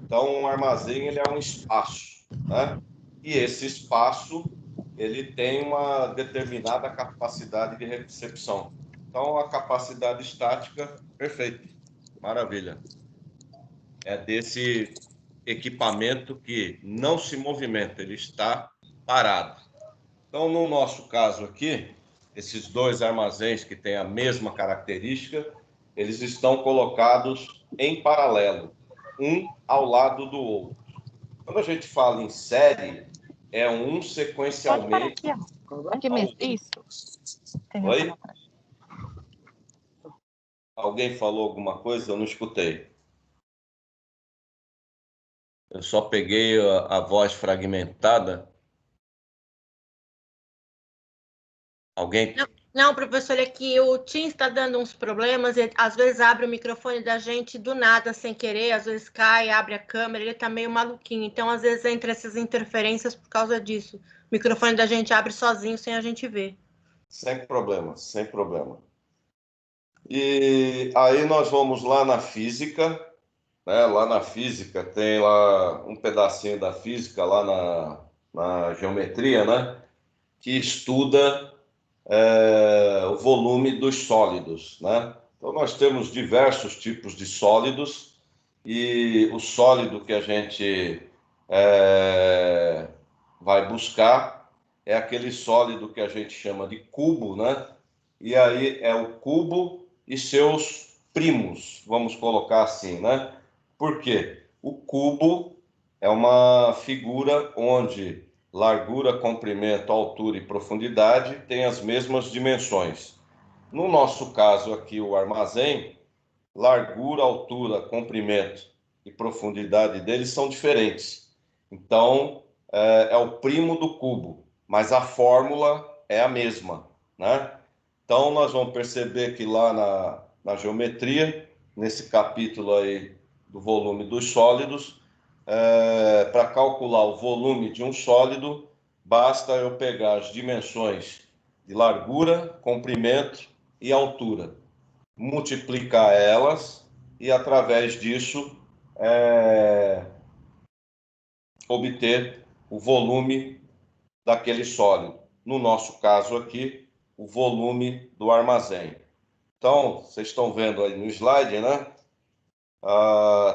Então, um armazém ele é um espaço, né? E esse espaço ele tem uma determinada capacidade de recepção. Então, a capacidade estática, perfeito, maravilha. É desse equipamento que não se movimenta, ele está parado. Então, no nosso caso aqui, esses 2 armazéns que têm a mesma característica, eles estão colocados em paralelo, um ao lado do outro. Quando a gente fala em série, é um sequencialmente... Aqui mesmo, isso. Oi? Alguém falou alguma coisa? Eu não escutei. Eu só peguei a voz fragmentada. Alguém? Não, professor, é que o Teams está dando uns problemas, ele, às vezes abre o microfone da gente do nada, sem querer, às vezes cai, abre a câmera, ele está meio maluquinho, então às vezes entra essas interferências por causa disso. O microfone da gente abre sozinho, sem a gente ver. Sem problema, sem problema. E aí nós vamos lá na física, né? Lá na física tem lá um pedacinho da física, lá na geometria, né? Que estuda o volume dos sólidos, né? Então, nós temos diversos tipos de sólidos e o sólido que a gente vai buscar é aquele sólido que a gente chama de cubo, né? E aí é o cubo e seus primos, vamos colocar assim, né? Por quê? O cubo é uma figura onde largura, comprimento, altura e profundidade têm as mesmas dimensões. No nosso caso aqui, o armazém, largura, altura, comprimento e profundidade deles são diferentes. Então, é o primo do cubo, mas a fórmula é a mesma, né? Então, nós vamos perceber que lá na geometria, nesse capítulo aí do volume dos sólidos, para calcular o volume de um sólido, basta eu pegar as dimensões de largura, comprimento e altura, multiplicar elas e, através disso, obter o volume daquele sólido. No nosso caso aqui, o volume do armazém. Então, vocês estão vendo aí no slide, né?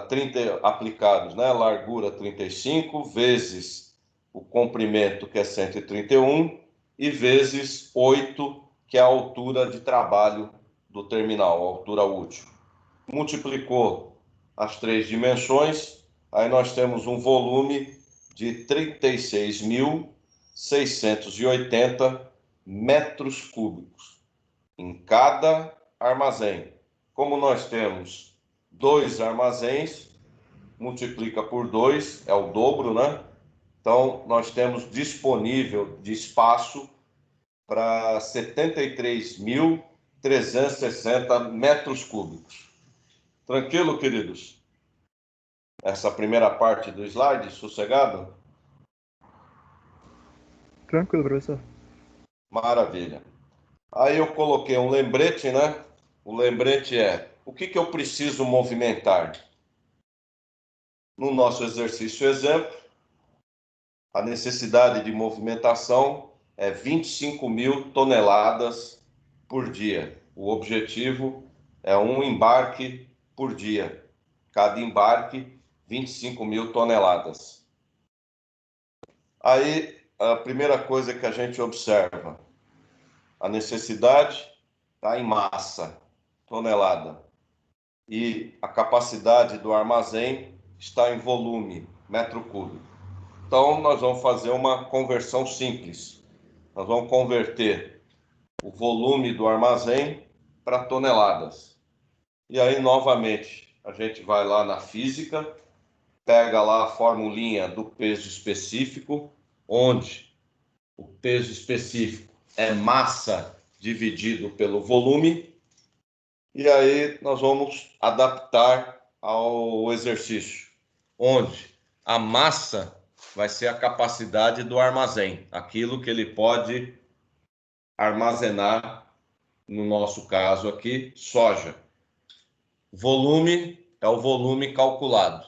30 aplicados, né? Largura 35, vezes o comprimento, que é 131, e vezes 8, que é a altura de trabalho do terminal, a altura útil. Multiplicou as 3 dimensões, aí nós temos um volume de 36.100 680 metros cúbicos em cada armazém. Como nós temos 2 armazéns, multiplica por 2, é o dobro, né? Então, nós temos disponível de espaço para 73.360 metros cúbicos. Tranquilo, queridos? Essa primeira parte do slide, sossegado? Tranquilo, professor. Maravilha. Aí eu coloquei um lembrete, né? O lembrete é: o que eu preciso movimentar? No nosso exercício exemplo, a necessidade de movimentação é 25.000 toneladas por dia. O objetivo é um embarque por dia. Cada embarque, 25.000 toneladas. Aí, a primeira coisa que a gente observa, a necessidade está em massa, tonelada. E a capacidade do armazém está em volume, metro cúbico. Então, nós vamos fazer uma conversão simples. Nós vamos converter o volume do armazém para toneladas. E aí, novamente, a gente vai lá na física, pega lá a formulinha do peso específico, onde o peso específico é massa dividido pelo volume, e aí nós vamos adaptar ao exercício, onde a massa vai ser a capacidade do armazém, aquilo que ele pode armazenar, no nosso caso aqui, soja. Volume é o volume calculado.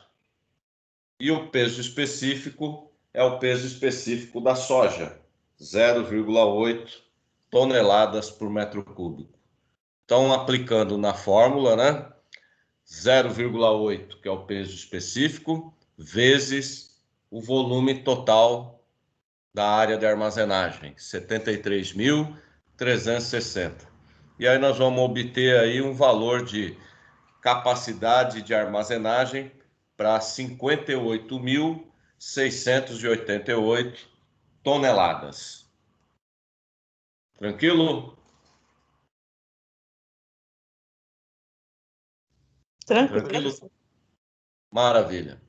E o peso específico é o peso específico da soja, 0,8 toneladas por metro cúbico. Então, aplicando na fórmula, né? 0,8, que é o peso específico, vezes o volume total da área de armazenagem, 73.360. E aí nós vamos obter aí um valor de capacidade de armazenagem para 58.688 toneladas. Tranquilo? Tranquilo? Maravilha.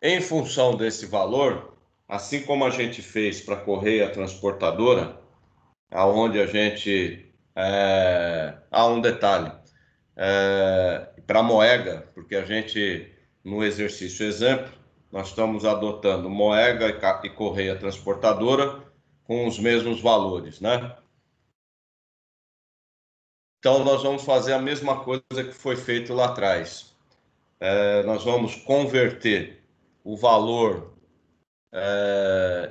Em função desse valor, assim como a gente fez para a Correia Transportadora, aonde a gente... há um detalhe. Para a Moega, porque a gente, no exercício exemplo, nós estamos adotando Moega e Correia Transportadora com os mesmos valores, né? Então, nós vamos fazer a mesma coisa que foi feito lá atrás. Nós vamos converter o valor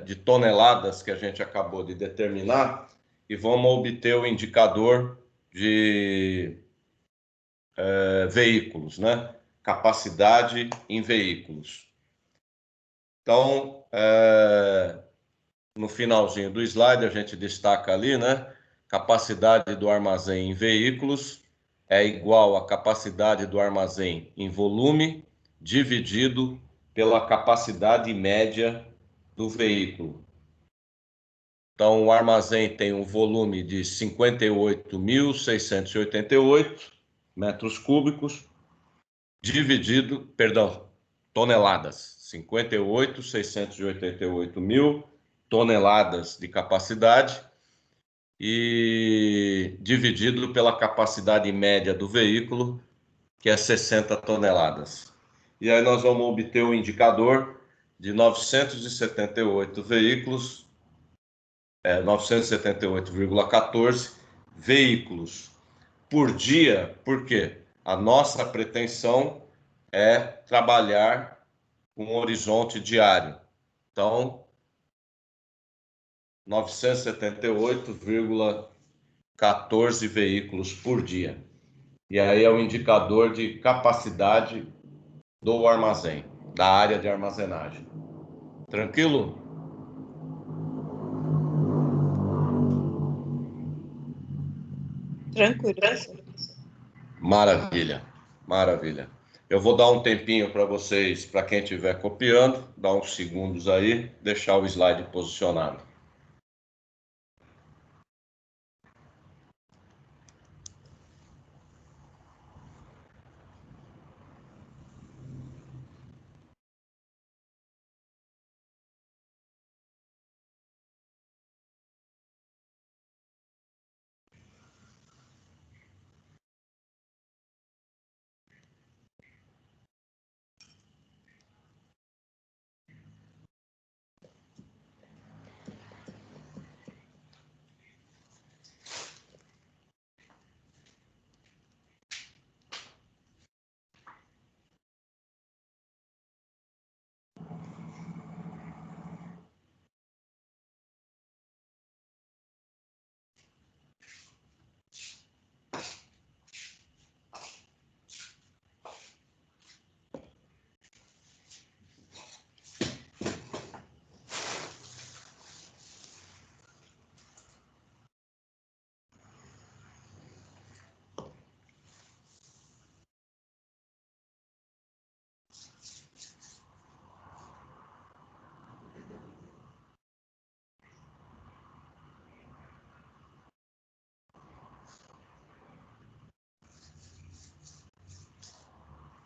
de toneladas que a gente acabou de determinar e vamos obter o indicador de veículos, né? Capacidade em veículos. Então, no finalzinho do slide, a gente destaca ali, né? Capacidade do armazém em veículos é igual à capacidade do armazém em volume dividido pela capacidade média do veículo. Então, o armazém tem um volume de 58.688 metros cúbicos, toneladas. 58.688 toneladas de capacidade e dividido pela capacidade média do veículo, que é 60 toneladas. E aí nós vamos obter um indicador de 978 veículos, 978,14 veículos por dia. Por quê? A nossa pretensão é trabalhar com um horizonte diário. Então, 978,14 veículos por dia. E aí é o indicador de capacidade do armazém, da área de armazenagem. Tranquilo? Tranquilo. Maravilha, maravilha. Eu vou dar um tempinho para vocês, para quem estiver copiando, dar uns segundos aí, deixar o slide posicionado.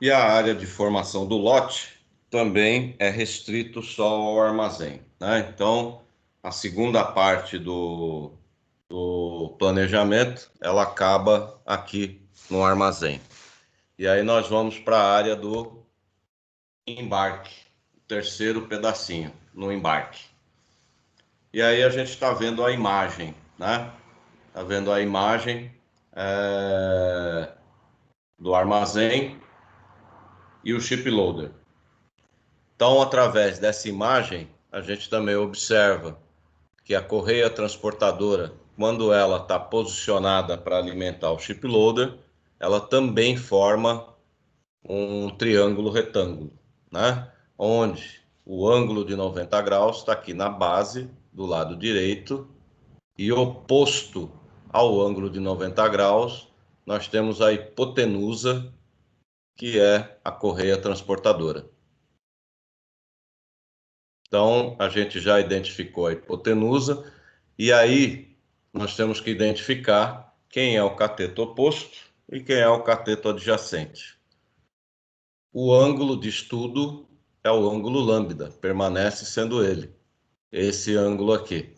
E a área de formação do lote também é restrito só ao armazém, né? Então, a segunda parte do planejamento, ela acaba aqui no armazém. E aí nós vamos para a área do embarque, o terceiro pedacinho, no embarque. E aí a gente está vendo a imagem, né? Está vendo a imagem do armazém e o ship loader. Então, através dessa imagem, a gente também observa que a correia transportadora, quando ela está posicionada para alimentar o ship loader, ela também forma um triângulo retângulo, né? Onde o ângulo de 90 graus está aqui na base, do lado direito, e oposto ao ângulo de 90 graus, nós temos a hipotenusa, que é a correia transportadora. Então, a gente já identificou a hipotenusa, e aí nós temos que identificar quem é o cateto oposto e quem é o cateto adjacente. O ângulo de estudo é o ângulo lambda, permanece sendo ele, esse ângulo aqui.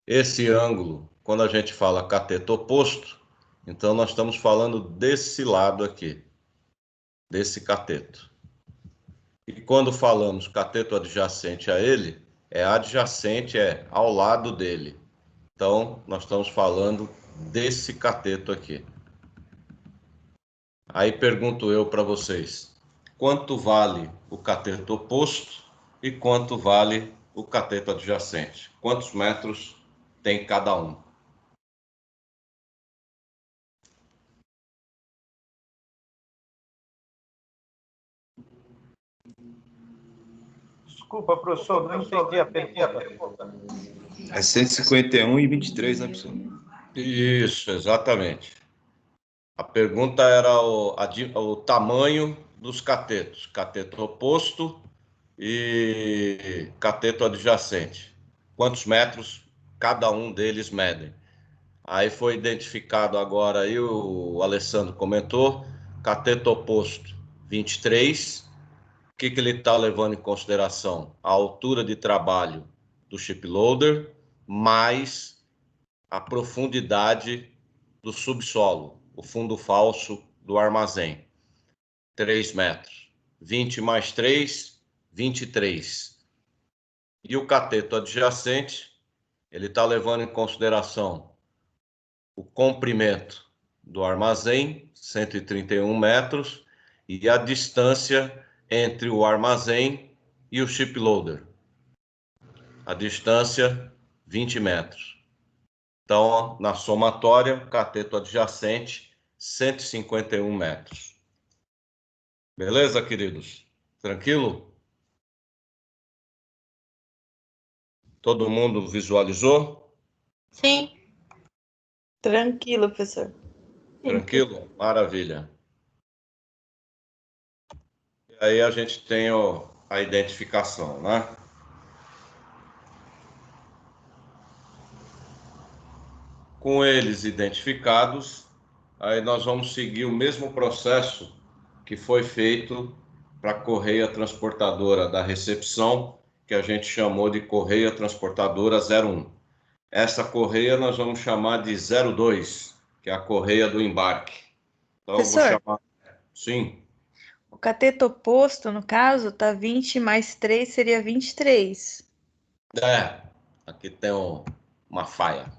Esse ângulo, quando a gente fala cateto oposto, então nós estamos falando desse lado aqui, desse cateto. E quando falamos cateto adjacente a ele, é adjacente, é ao lado dele. Então, nós estamos falando desse cateto aqui. Aí pergunto eu para vocês, quanto vale o cateto oposto e quanto vale o cateto adjacente? Quantos metros tem cada um? Desculpa, professor, não entendi a pergunta. É 151 e 23, né, professor? Isso, exatamente. A pergunta era o tamanho dos catetos, cateto oposto e cateto adjacente. Quantos metros cada um deles medem? Aí foi identificado agora, aí o Alessandro comentou, cateto oposto 23. O que ele está levando em consideração? A altura de trabalho do ship loader, mais a profundidade do subsolo, o fundo falso do armazém. 3 metros. 20 mais 3, 23. E o cateto adjacente, ele está levando em consideração o comprimento do armazém, 131 metros, e a distância entre o armazém e o ship loader. A distância, 20 metros. Então, na somatória, cateto adjacente, 151 metros. Beleza, queridos? Tranquilo? Todo mundo visualizou? Sim. Tranquilo, professor. Tranquilo? Maravilha. E aí a gente tem a identificação, né? Com eles identificados, aí nós vamos seguir o mesmo processo que foi feito para a correia transportadora da recepção, que a gente chamou de correia transportadora 01. Essa correia nós vamos chamar de 02, que é a correia do embarque. Então, Professor, eu vou chamar... Sim. O cateto oposto, no caso, tá 20 mais 3 seria 23. Aqui tem uma falha.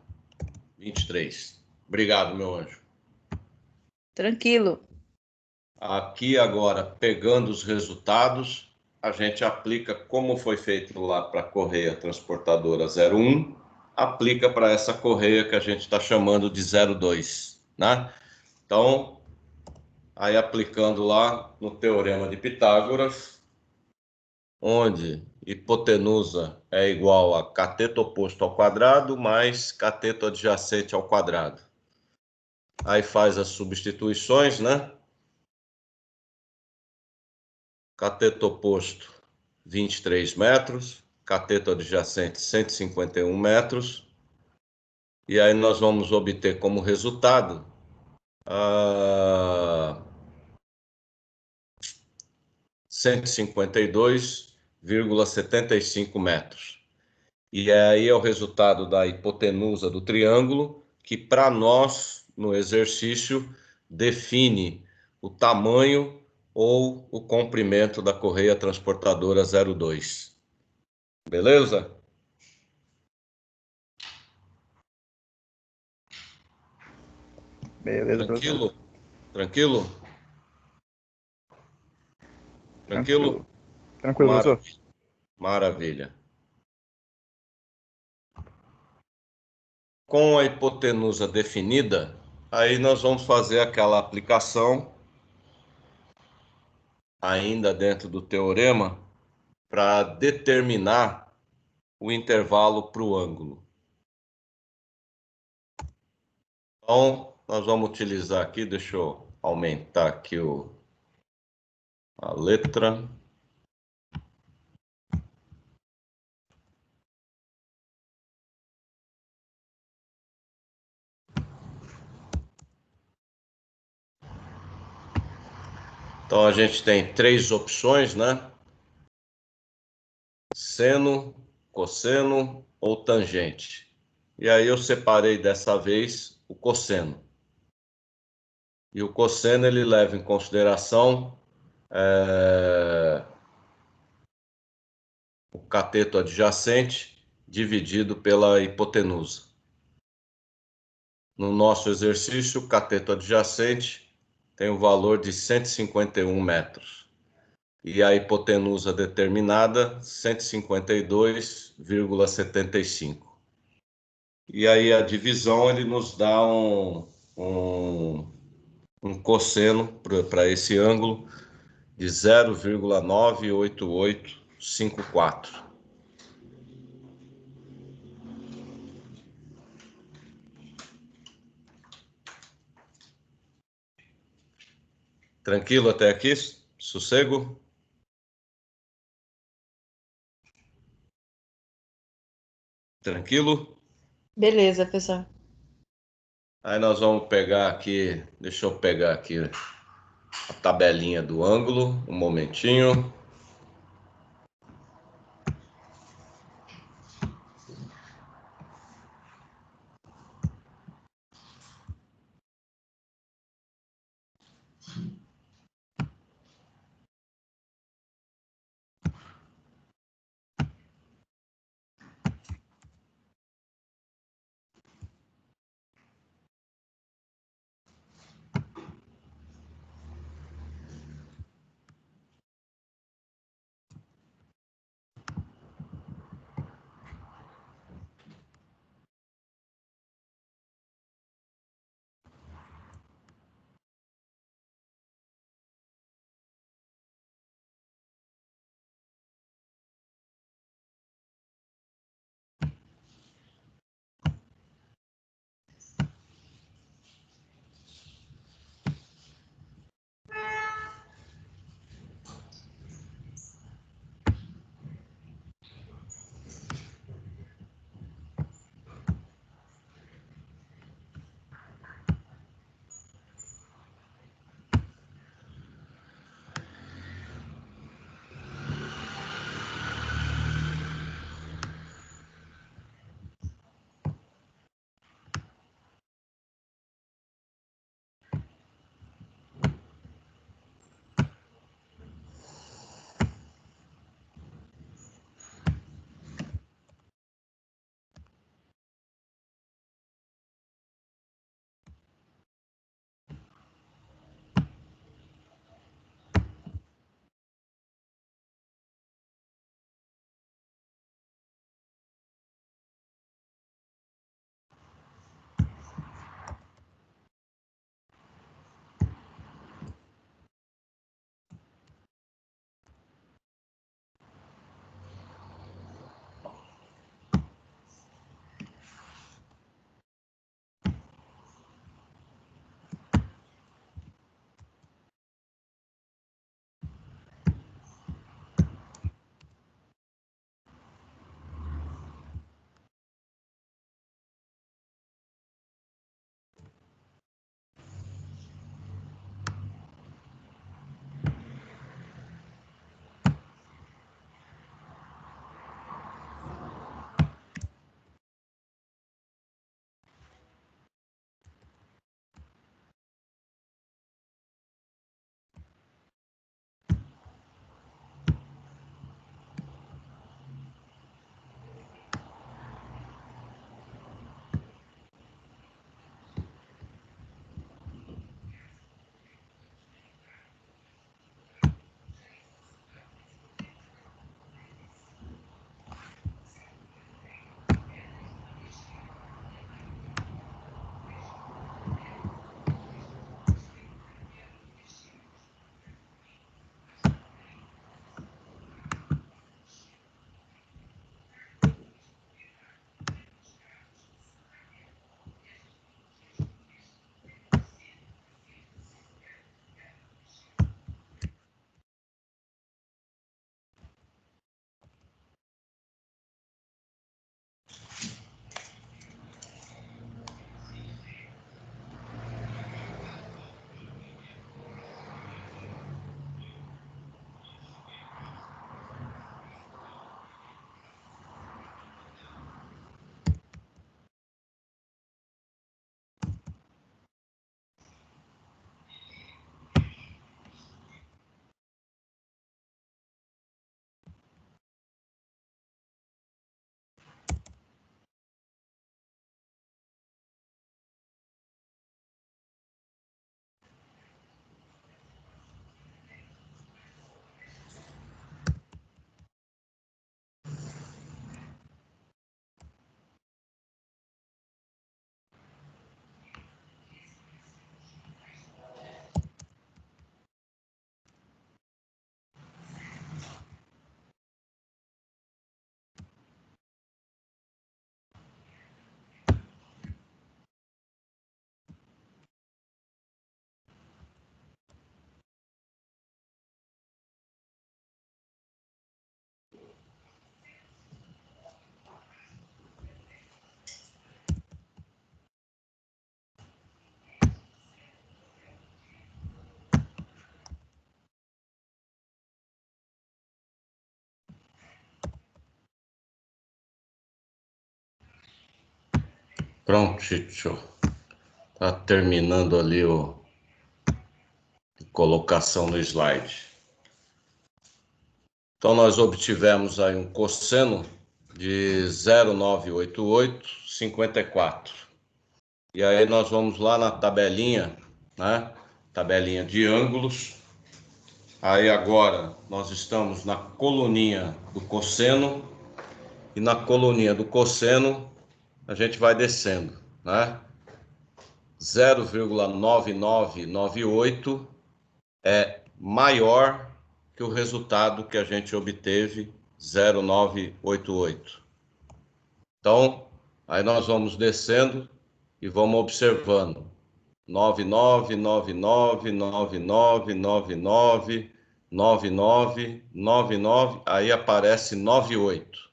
23. Obrigado, meu anjo. Tranquilo. Aqui agora, pegando os resultados, a gente aplica como foi feito lá para a correia transportadora 01, aplica para essa correia que a gente está chamando de 02, né? Então, aí aplicando lá no Teorema de Pitágoras, onde hipotenusa é igual a cateto oposto ao quadrado mais cateto adjacente ao quadrado. Aí faz as substituições, né? Cateto oposto, 23 metros. Cateto adjacente, 151 metros. E aí nós vamos obter como resultado 152,75 metros. E aí é o resultado da hipotenusa do triângulo, que para nós, no exercício, define o tamanho ou o comprimento da correia transportadora 02. Beleza? Beleza, Tranquilo? professor. Tranquilo? Tranquilo? Tranquilo, professor. Maravilha. Com a hipotenusa definida, aí nós vamos fazer aquela aplicação, ainda dentro do teorema, para determinar o intervalo para o ângulo. Então, nós vamos utilizar aqui, deixa eu aumentar aqui a letra. Então, a gente tem três opções, né? Seno, cosseno ou tangente. E aí eu separei dessa vez o cosseno. E o cosseno ele leva em consideração o cateto adjacente dividido pela hipotenusa. No nosso exercício, o cateto adjacente tem o valor de 151 metros. E a hipotenusa determinada, 152,75. E aí a divisão ele nos dá um cosseno para esse ângulo de 0,98854. Tranquilo até aqui? Sossego? Tranquilo? Beleza, professor. Aí nós vamos pegar aqui, deixa eu pegar aqui a tabelinha do ângulo, um momentinho. Pronto, Chicho. Tá terminando ali a colocação no slide. Então, nós obtivemos aí um cosseno de 0,98854. E aí nós vamos lá na tabelinha, né? Tabelinha de ângulos. Aí agora nós estamos na coluninha do cosseno. E na coluninha do cosseno a gente vai descendo, né? 0,9998 é maior que o resultado que a gente obteve, 0,988. Então, aí nós vamos descendo e vamos observando. 99, 99, 99, 99, 99, 99, aí aparece 98.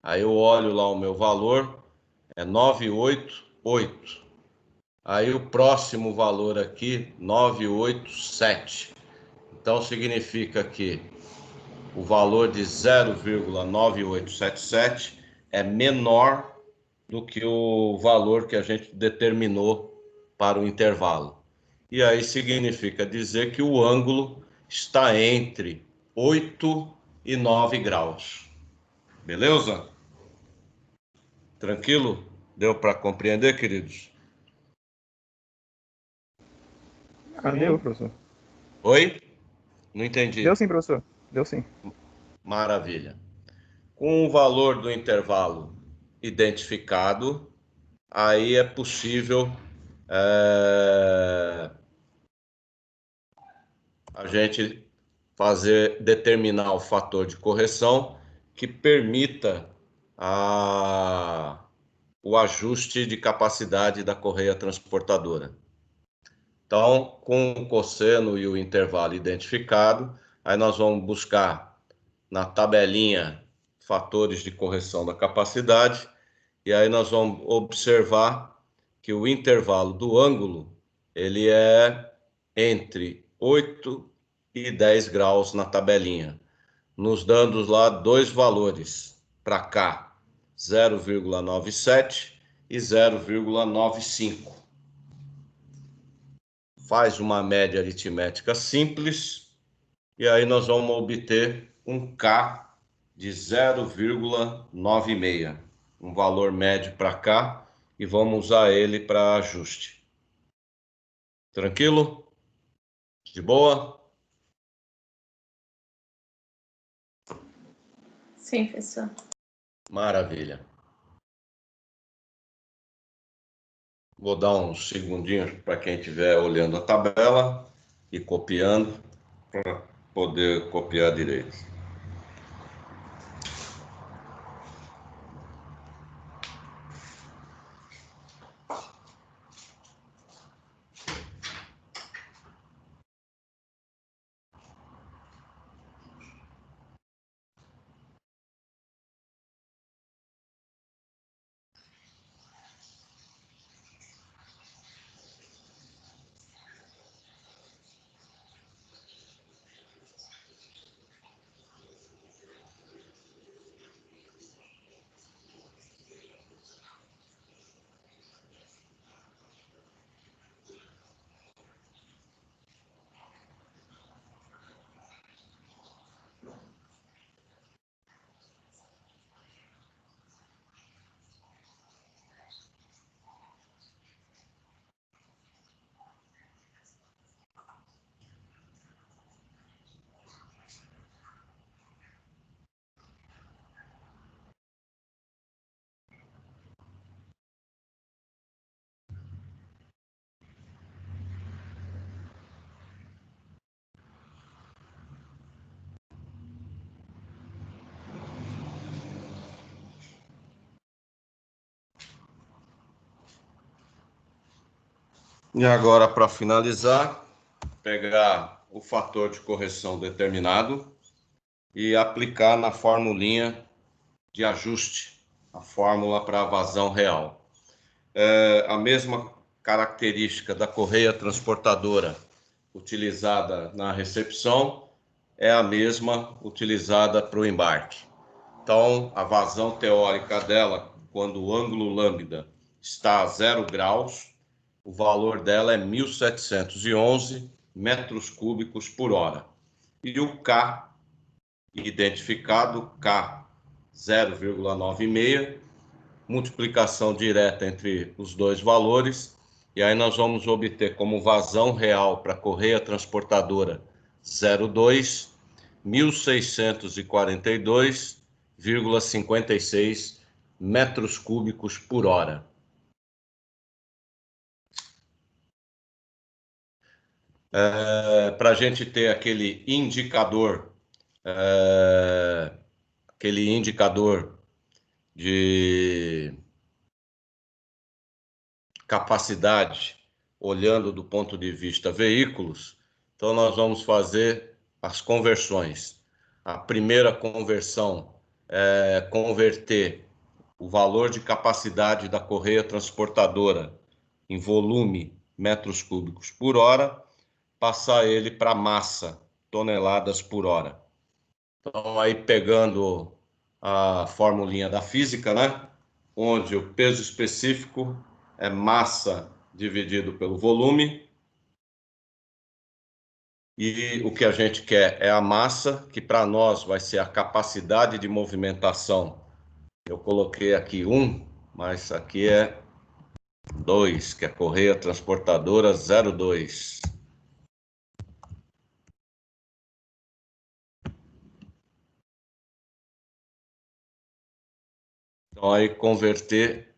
Aí eu olho lá o meu valor, é 988. Aí o próximo valor aqui, 987. Então significa que o valor de 0,9877 é menor do que o valor que a gente determinou para o intervalo. E aí significa dizer que o ângulo está entre 8 e 9 graus. Beleza? Tranquilo? Deu para compreender, queridos? Deu, professor. Oi? Não entendi. Deu sim, professor. Deu sim. Maravilha. Com o valor do intervalo identificado, aí é possível a gente determinar o fator de correção que permita o ajuste de capacidade da correia transportadora. Então, com o cosseno e o intervalo identificado, aí nós vamos buscar na tabelinha fatores de correção da capacidade, e aí nós vamos observar que o intervalo do ângulo, ele é entre 8 e 10 graus na tabelinha, nos dando lá dois valores, para cá, 0,97 e 0,95. Faz uma média aritmética simples, e aí nós vamos obter um K de 0,96, um valor médio para cá, e vamos usar ele para ajuste. Tranquilo? De boa? Sim, professor. Maravilha. Vou dar uns segundinhos para quem estiver olhando a tabela e copiando, para poder copiar direito. E agora, para finalizar, pegar o fator de correção determinado e aplicar na formulinha de ajuste, a fórmula para a vazão real. A mesma característica da correia transportadora utilizada na recepção é a mesma utilizada para o embarque. Então, a vazão teórica dela, quando o ângulo lambda está a 0 graus, o valor dela é 1.711 metros cúbicos por hora. E o K, identificado, K 0,96, multiplicação direta entre os dois valores, e aí nós vamos obter como vazão real para a correia transportadora 02, 1.642,56 metros cúbicos por hora. Para a gente ter aquele indicador de capacidade, olhando do ponto de vista veículos, então nós vamos fazer as conversões. A primeira conversão é converter o valor de capacidade da correia transportadora em volume metros cúbicos por hora, passar ele para massa, toneladas por hora. Então, aí pegando a formulinha da física, né? Onde o peso específico é massa dividido pelo volume. E o que a gente quer é a massa, que para nós vai ser a capacidade de movimentação. Eu coloquei aqui 1, mas aqui é 2, que é a correia transportadora 02. Então, aí converter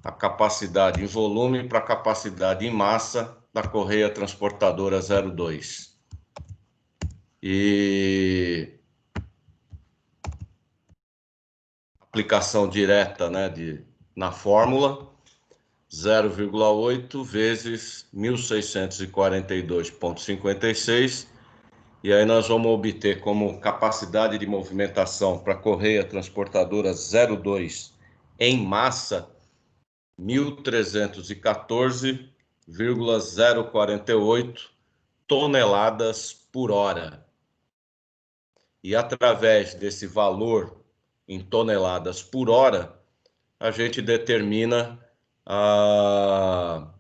a capacidade em volume para a capacidade em massa da correia transportadora 02. E aplicação direta, né, na fórmula, 0,8 vezes 1.642,56, e aí nós vamos obter como capacidade de movimentação para a correia transportadora 02 em massa 1.314,048 toneladas por hora. E através desse valor em toneladas por hora, a gente determina a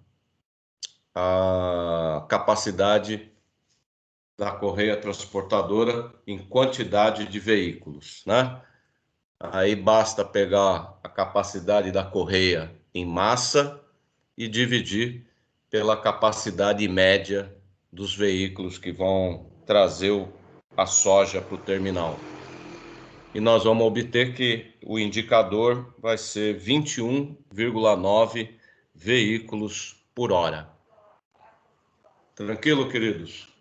capacidade da correia transportadora em quantidade de veículos, né? Aí basta pegar a capacidade da correia em massa e dividir pela capacidade média dos veículos que vão trazer a soja para o terminal. E nós vamos obter que o indicador vai ser 21,9 veículos por hora. Tranquilo, queridos?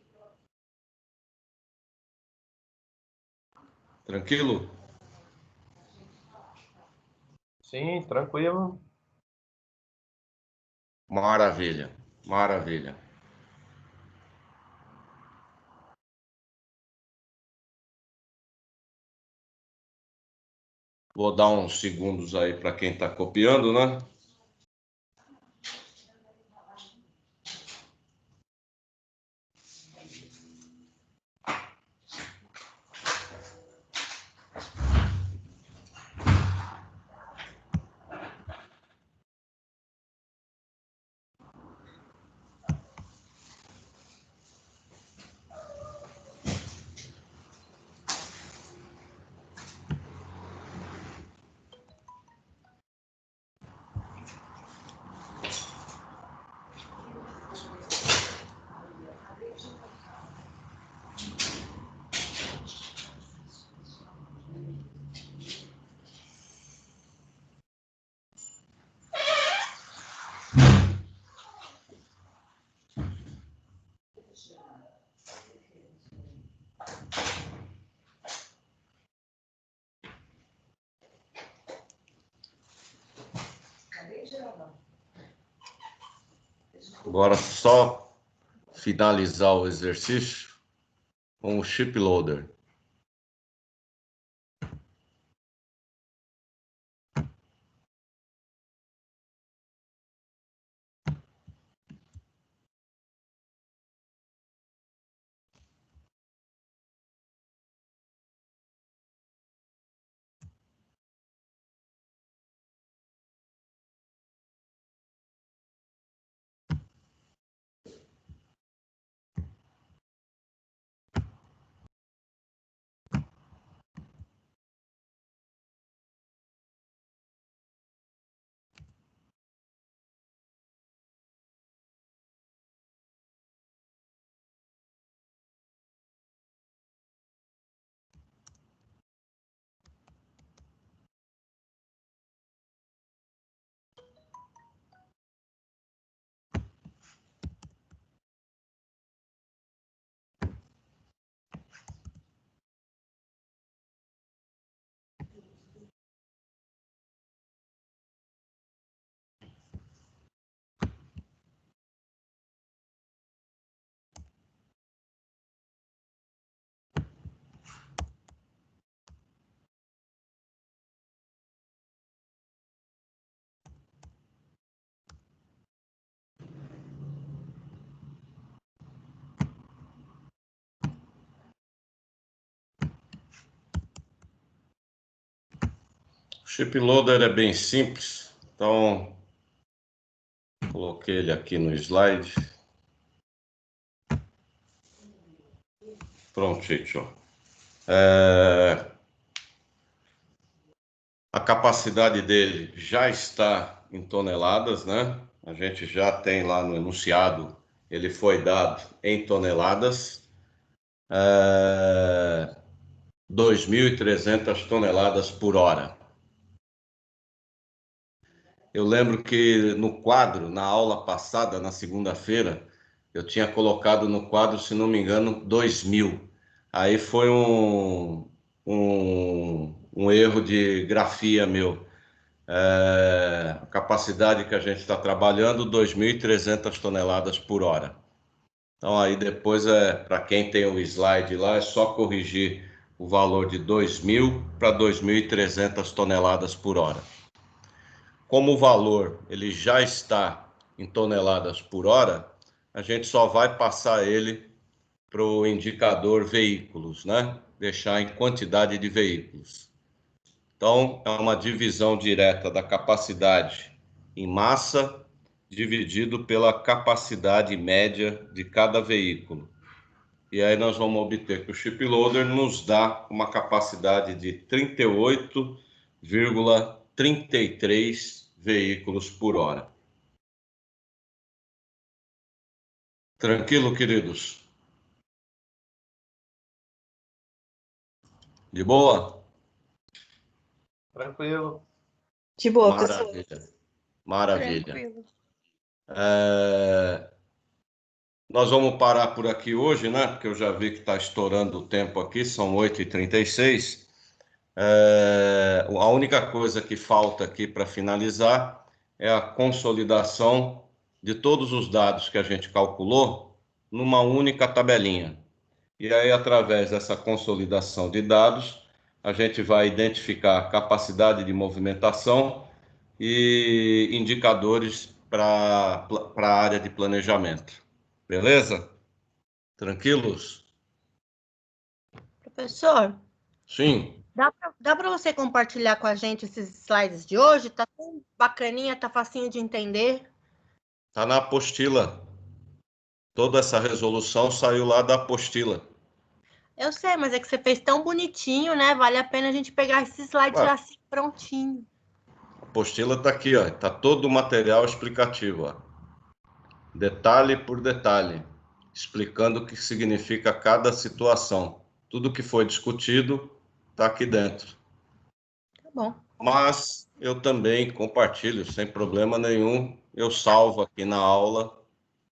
Tranquilo? Sim, tranquilo. Maravilha, maravilha. Vou dar uns segundos aí para quem está copiando, né? Agora só finalizar o exercício com o chip loader. chip loader é bem simples, então coloquei ele aqui no slide. Pronto, gente, ó. A capacidade dele já está em toneladas, né? A gente já tem lá no enunciado, ele foi dado em toneladas. 2.300 toneladas por hora. Eu lembro que no quadro, na aula passada, na segunda-feira, eu tinha colocado no quadro, se não me engano, 2.000. Aí foi um erro de grafia meu. A capacidade que a gente está trabalhando, 2.300 toneladas por hora. Então aí depois, para quem tem o slide lá, é só corrigir o valor de 2.000 para 2.300 toneladas por hora. Como o valor ele já está em toneladas por hora, a gente só vai passar ele para o indicador veículos, né? Deixar em quantidade de veículos. Então, é uma divisão direta da capacidade em massa dividido pela capacidade média de cada veículo. E aí nós vamos obter que o chip loader nos dá uma capacidade de 38,33 veículos por hora. Tranquilo, queridos? De boa? Tranquilo. De boa, pessoal. Maravilha. Maravilha. Tranquilo. Nós vamos parar por aqui hoje, né? Porque eu já vi que está estourando o tempo aqui, são 8h36. A única coisa que falta aqui para finalizar é a consolidação de todos os dados que a gente calculou numa única tabelinha. E aí, através dessa consolidação de dados, a gente vai identificar capacidade de movimentação e indicadores para a área de planejamento. Beleza? Tranquilos? Professor, Sim. dá para você compartilhar com a gente esses slides de hoje? Tá tão bacaninha, tá facinho de entender. Está na apostila. Toda essa resolução saiu lá da apostila. Eu sei, mas é que você fez tão bonitinho, né? Vale a pena a gente pegar esse slide já assim prontinho. A apostila está aqui, ó. Está todo o material explicativo, ó. Detalhe por detalhe, explicando o que significa cada situação. Tudo que foi discutido está aqui dentro. Tá bom. Mas eu também compartilho, sem problema nenhum. Eu salvo aqui na aula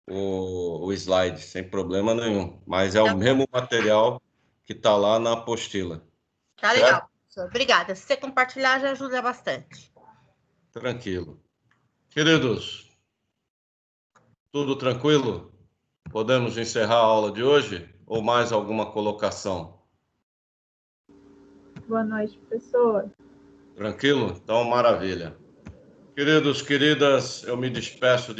o slide, sem problema nenhum. Mas é o mesmo material que está lá na apostila. Tá legal, professor. Obrigada. Se você compartilhar, já ajuda bastante. Tranquilo. Queridos, tudo tranquilo? Podemos encerrar a aula de hoje? Ou mais alguma colocação? Boa noite, professor. Tranquilo? Então, maravilha. Queridos, queridas, eu me despeço